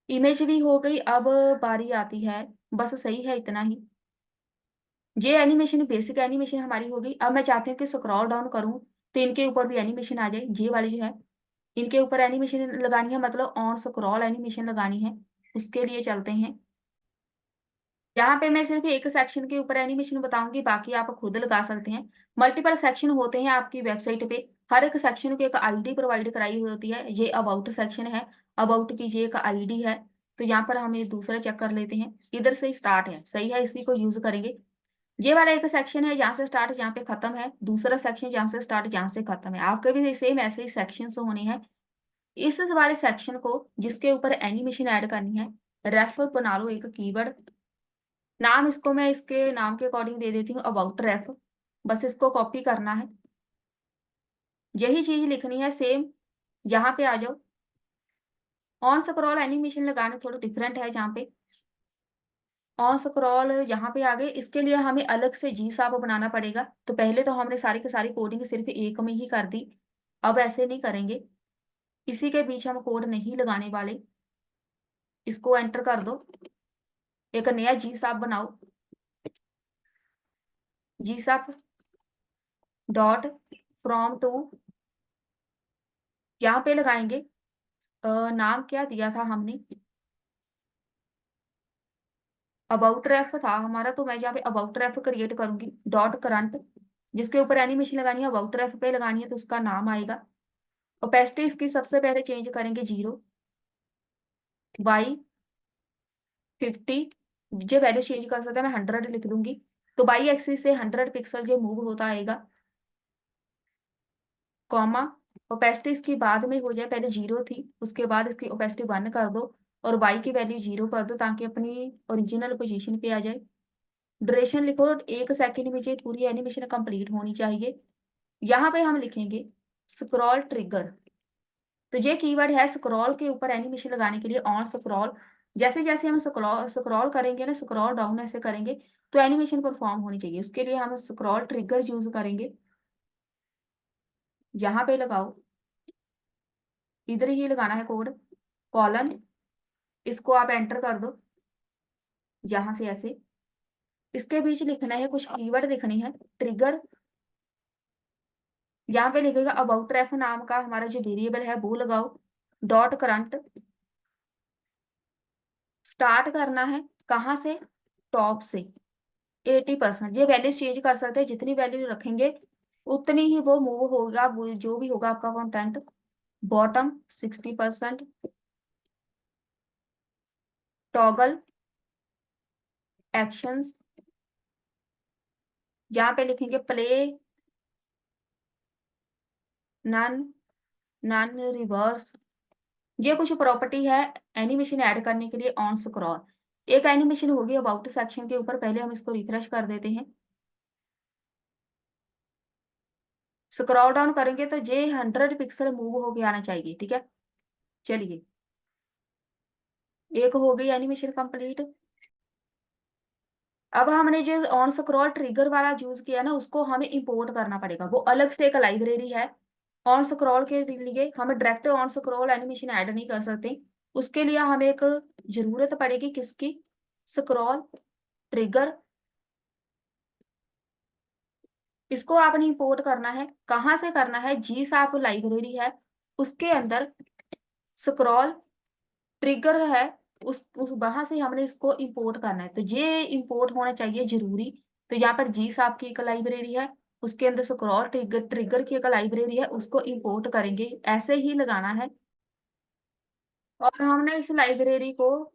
इमेज भी हो गई, अब बारी आती है, बस सही है इतना ही, ये एनिमेशन बेसिक एनिमेशन हमारी हो गई। अब मैं चाहती हूँ कि स्क्रॉल डाउन करूँ तो इनके ऊपर भी एनिमेशन आ जाए, ये वाली जो है इनके ऊपर एनिमेशन लगानी है, मतलब ऑन स्क्रॉल एनिमेशन लगानी है, उसके लिए चलते हैं। यहाँ पे मैं सिर्फ एक सेक्शन के ऊपर एनिमेशन बताऊंगी, बाकी आप खुद लगा सकते हैं। मल्टीपल सेक्शन होते हैं आपकी वेबसाइट पे, हर एक सेक्शन की एक आईडी प्रोवाइड कराई हुई होती है। ये अबाउट सेक्शन है, अबाउट की ये एक आईडी है, तो यहाँ पर हम ये दूसरा चेक कर लेते हैं, इधर से स्टार्ट है, सही है, इसी को यूज करेंगे। ये वाला एक सेक्शन है जहाँ से स्टार्ट जहाँ पे खत्म है, दूसरा सेक्शन जहाँ से स्टार्ट जहाँ से खत्म है, आपके भी सेम ऐसे ही सेक्शन होने हैं। इस वाले सेक्शन को जिसके ऊपर एनिमेशन ऐड करनी है, रेफर बना लो एक कीवर्ड, नाम इसको मैं इसके नाम के अकॉर्डिंग दे देती हूँ अबाउट रेफ, बस इसको कॉपी करना है, यही चीज लिखनी है सेम। यहाँ पे आ जाओ, ऑन स्क्रॉल एनिमेशन लगाने थोड़ा डिफरेंट है, जहाँ पे ऑन स्क्रॉल यहाँ पे आ गए, इसके लिए हमें अलग से जी साब बनाना पड़ेगा। तो पहले तो हमने सारी की सारी कोडिंग सिर्फ एक में ही कर दी, अब ऐसे नहीं करेंगे, इसी के बीच हम कोड नहीं लगाने वाले। इसको एंटर कर दो, एक नया जी साब बनाओ, जी साब डॉट फ्रॉम टू, यहाँ पे लगाएंगे नाम क्या दिया था हमने, अबाउट रेफ था हमारा, तो मैं यहाँ पे अबाउट रेफ क्रिएट करूंगी, डॉट करंट, जिसके ऊपर एनिमेशन लगानी है अबाउट रेफ पे लगानी है, तो उसका नाम आएगा। ओपेसिटी इसकी सबसे पहले चेंज करेंगे 0, Y50, जो वैल्यू चेंज कर सकते हैं, मैं 100 लिख दूंगी, तो बाई एक्सिस से 100 पिक्सल जो मूव होता आएगा, कॉमा, ओपेसिटी इसकी बाद में हो जाए, पहले 0 थी, उसके बाद इसकी ओपेसिटी 1 कर दो, और वाई की वैल्यू 0 कर दो, ताकि अपनी ओरिजिनल पोजीशन पे आ जाए। ड्यूरेशन लिखो, 1 सेकेंड में ये पूरी एनिमेशन कंप्लीट होनी चाहिए। यहाँ पे हम लिखेंगे स्क्रॉल ट्रिगर, तो ये कीवर्ड है स्क्रॉल के ऊपर एनिमेशन लगाने के लिए, ऑन स्क्रॉल, जैसे जैसे हम स्क्रॉल स्क्रॉल करेंगे ना, स्क्रॉल डाउन ऐसे करेंगे तो एनिमेशन परफॉर्म होनी चाहिए, उसके लिए हम स्क्रॉल ट्रिगर यूज करेंगे। यहाँ पे लगाओ, इधर ही लगाना है कोड, कॉलन, इसको आप एंटर कर दो, यहाँ से ऐसे, इसके बीच लिखना है कुछ कीवर्ड लिखनी है, ट्रिगर, यहाँ पे लिखेगा अबाउट रेफ नाम का हमारा जो वेरिएबल है वो लगाओ, डॉट करंट, स्टार्ट करना है कहाँ से, टॉप से, 80%, ये वैल्यू चेंज कर सकते हैं, जितनी वैल्यू रखेंगे उतनी ही वो मूव होगा, वो जो भी होगा आपका कंटेंट। बॉटम 60%, टॉगल एक्शंस, यहाँ पे लिखेंगे प्ले, नन, नन रिवर्स, ये कुछ प्रॉपर्टी है एनिमेशन ऐड करने के लिए ऑन स्क्रॉल। एक एनिमेशन होगी अबाउट सेक्शन के ऊपर, पहले हम इसको रिफ्रेश कर देते हैं, स्क्रॉल डाउन करेंगे तो ये 100 पिक्सल मूव होके आना चाहिए, ठीक है। चलिए, एक हो गई एनिमेशन कंप्लीट। अब हमने जो ऑन स्क्रॉल ट्रिगर वाला यूज किया ना, उसको हमें इंपोर्ट करना पड़ेगा। वो अलग से एक लाइब्रेरी है ऑन स्क्रॉल के लिए। हम direct on scroll animation add नहीं कर सकते। उसके लिए हमें एक जरूरत पड़ेगी किसकी, स्क्रॉल ट्रिगर। इसको आपने इंपोर्ट करना है। कहाँ से करना है, जी साप लाइब्रेरी है, उसके अंदर स्क्रॉल ट्रिगर है, उस वहां से हमने इसको इंपोर्ट करना है। तो ये इंपोर्ट होना चाहिए जरूरी। तो यहाँ पर जी साहब की एक लाइब्रेरी है, उसके अंदर स्क्रॉल ट्रिगर ट्रिगर की एक लाइब्रेरी है, उसको इंपोर्ट करेंगे, ऐसे ही लगाना है। और हमने इस लाइब्रेरी को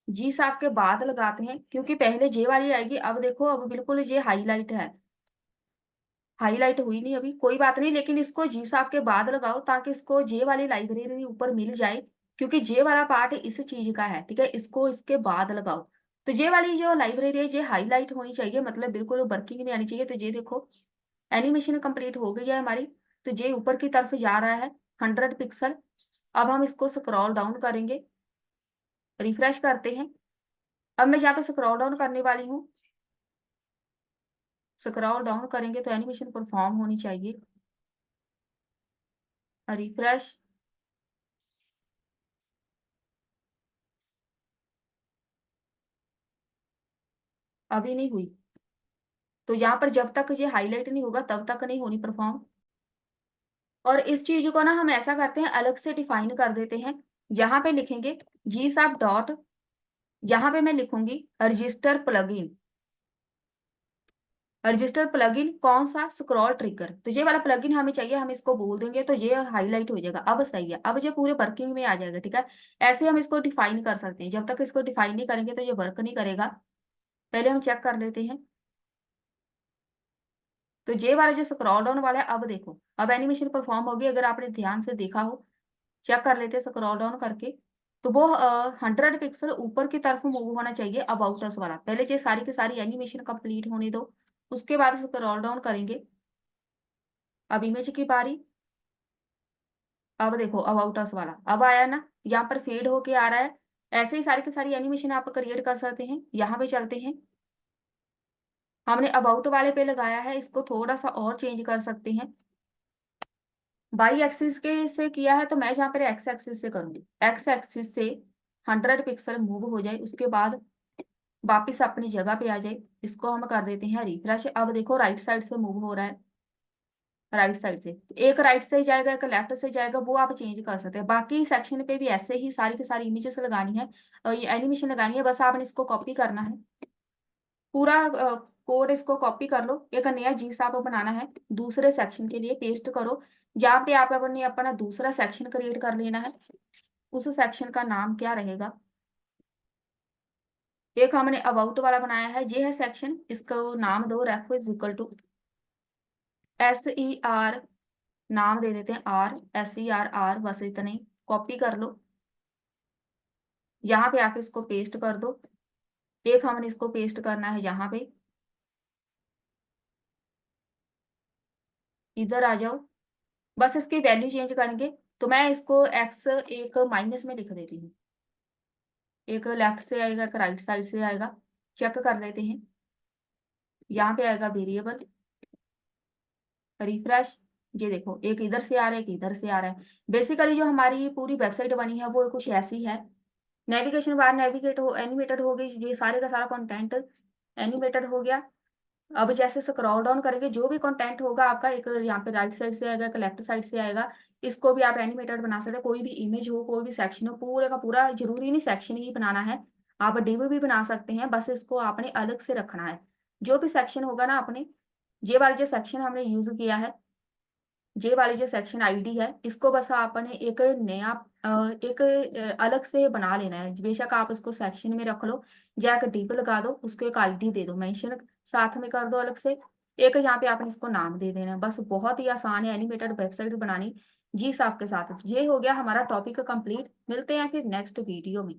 जी साहब के बाद लगाते हैं, क्योंकि पहले जे वाली आएगी। अब देखो, अब बिल्कुल ये हाईलाइट है, हाईलाइट हुई नहीं अभी, कोई बात नहीं, लेकिन इसको जी साहब के बाद लगाओ ताकि इसको जे वाली लाइब्रेरी ऊपर मिल जाए। क्योंकि जे वाला पार्ट इस चीज का है, ठीक है, इसको इसके बाद लगाओ। तो जे वाली जो लाइब्रेरी है ये हाईलाइट होनी चाहिए, मतलब बिल्कुल वर्किंग में आनी चाहिए। तो ये देखो, एनिमेशन कंप्लीट हो गई है हमारी। तो जे ऊपर की तरफ जा रहा है 100 पिक्सल। अब हम इसको स्क्रॉल डाउन करेंगे, रिफ्रेश करते हैं। अब मैं यहाँ पे स्क्रॉल डाउन करने वाली हूँ। स्क्रॉल डाउन करेंगे तो एनिमेशन परफॉर्म होनी चाहिए। रिफ्रेश, अभी नहीं हुई। तो यहाँ पर जब तक ये हाईलाइट नहीं होगा तब तक नहीं होनी परफॉर्म। और इस चीज को ना हम ऐसा करते हैं, अलग से डिफाइन कर देते हैं। यहाँ पे लिखेंगे जी साब डॉट, यहाँ पे मैं लिखूंगी रजिस्टर प्लगइन। रजिस्टर प्लगइन कौन सा, स्क्रॉल ट्रिगर। तो ये वाला प्लगइन हमें चाहिए, हम इसको बोल देंगे तो ये हाईलाइट हो जाएगा। अब सही है, अब ये पूरे वर्किंग में आ जाएगा, ठीक है। ऐसे हम इसको डिफाइन कर सकते हैं। जब तक इसको डिफाइन नहीं करेंगे तो ये वर्क नहीं करेगा। पहले हम चेक कर लेते हैं। तो ये वाला जो स्क्रॉल डाउन वाला है, अब देखो, अब एनिमेशन परफॉर्म होगी, अगर आपने ध्यान से देखा हो। चेक कर लेते हैं स्क्रॉल डाउन करके। तो वो 100 पिक्सल ऊपर की तरफ मूव होना चाहिए अबाउट अस वाला। पहले ये सारी की सारी एनिमेशन कंप्लीट होने दो, उसके बाद स्क्रॉल डाउन करेंगे। अब इमेज की बारी। अब देखो अबाउट अस वाला अब आया ना, यहाँ पर फेड होके आ रहा है। ऐसे ही सारी की सारी एनिमेशन आप क्रिएट कर सकते हैं। यहाँ पे चलते हैं, हमने अबाउट वाले पे लगाया है, इसको थोड़ा सा और चेंज कर सकते हैं। बाई एक्सिस के से किया है, तो मैं यहाँ पर एक्स एक्सिस से करूंगी। एक्स एक्सिस से 100 पिक्सल मूव हो जाए, उसके बाद वापिस अपनी जगह पे आ जाए। इसको हम कर देते हैं रिफ्रेश। अब देखो राइट साइड से मूव हो रहा है, राइट साइड से। एक राइट से जाएगा, एक लेफ्ट से जाएगा, वो आप चेंज कर सकते हैं। बाकी सेक्शन पे भी ऐसे ही सारी की सारी इमेजेस लगानी है, ये एनिमेशन लगानी है। बस आपने इसको कॉपी करना है, पूरा कोड इसको कॉपी कर लो। एक नया जी साब बनाना है दूसरे सेक्शन के लिए, पेस्ट करो। जहाँ पे आप अपने अपना दूसरा सेक्शन क्रिएट कर लेना है। उस सेक्शन का नाम क्या रहेगा, एक हमने अबाउट वाला बनाया है, ये है सेक्शन, इसको नाम दो रेफ इज इक्वल टू SER। नाम दे देते हैं RSERR, बस इतने ही। कॉपी कर लो, यहाँ पे आके इसको पेस्ट कर दो। एक हमने इसको पेस्ट करना है यहाँ पे, इधर आ जाओ। बस इसकी वैल्यू चेंज करेंगे। तो मैं इसको एक्स एक माइनस में लिख देती हूँ। एक लेफ्ट से आएगा, एक राइट साइड से आएगा। चेक कर लेते हैं, यहाँ पे आएगा वेरिएबल, रिफ्रेश। ये देखो, एक इधर से आ रहा है, एक इधर से आ रहा है। बेसिकली जो हमारी पूरी वेबसाइट बनी है वो कुछ ऐसी है। नेविगेशन बार नेविगेट हो एनिमेटेड हो गई, ये सारे का सारा कंटेंट एनिमेटेड हो गया। अब जैसे स्क्रॉल डाउन करेंगे, जो भी कंटेंट होगा आपका, एक यहाँ पे राइट साइड से आएगा, एक लेफ्ट साइड से आएगा। इसको भी आप एनिमेटेड बना सकते हैं। कोई भी इमेज हो, कोई भी सेक्शन हो, पूरे का पूरा जरूरी नहीं सेक्शन ही बनाना है, आप डिव भी बना सकते हैं। बस इसको आपने अलग से रखना है। जो भी सेक्शन होगा ना, आपने ये वाला जो सेक्शन हमने यूज किया है, जे वाली जो सेक्शन आईडी है, इसको बस आपने एक नया एक अलग से बना लेना है। बेशक आप इसको सेक्शन में रख लो, जैक डिव लगा दो, उसको एक आईडी दे दो, मेंशन साथ में कर दो अलग से। एक यहाँ पे आपने इसको नाम दे देना है। बस बहुत ही आसान है एनिमेटेड वेबसाइट बनानी जी साहब के साथ। ये हो गया हमारा टॉपिक कंप्लीट। मिलते हैं फिर नेक्स्ट वीडियो में।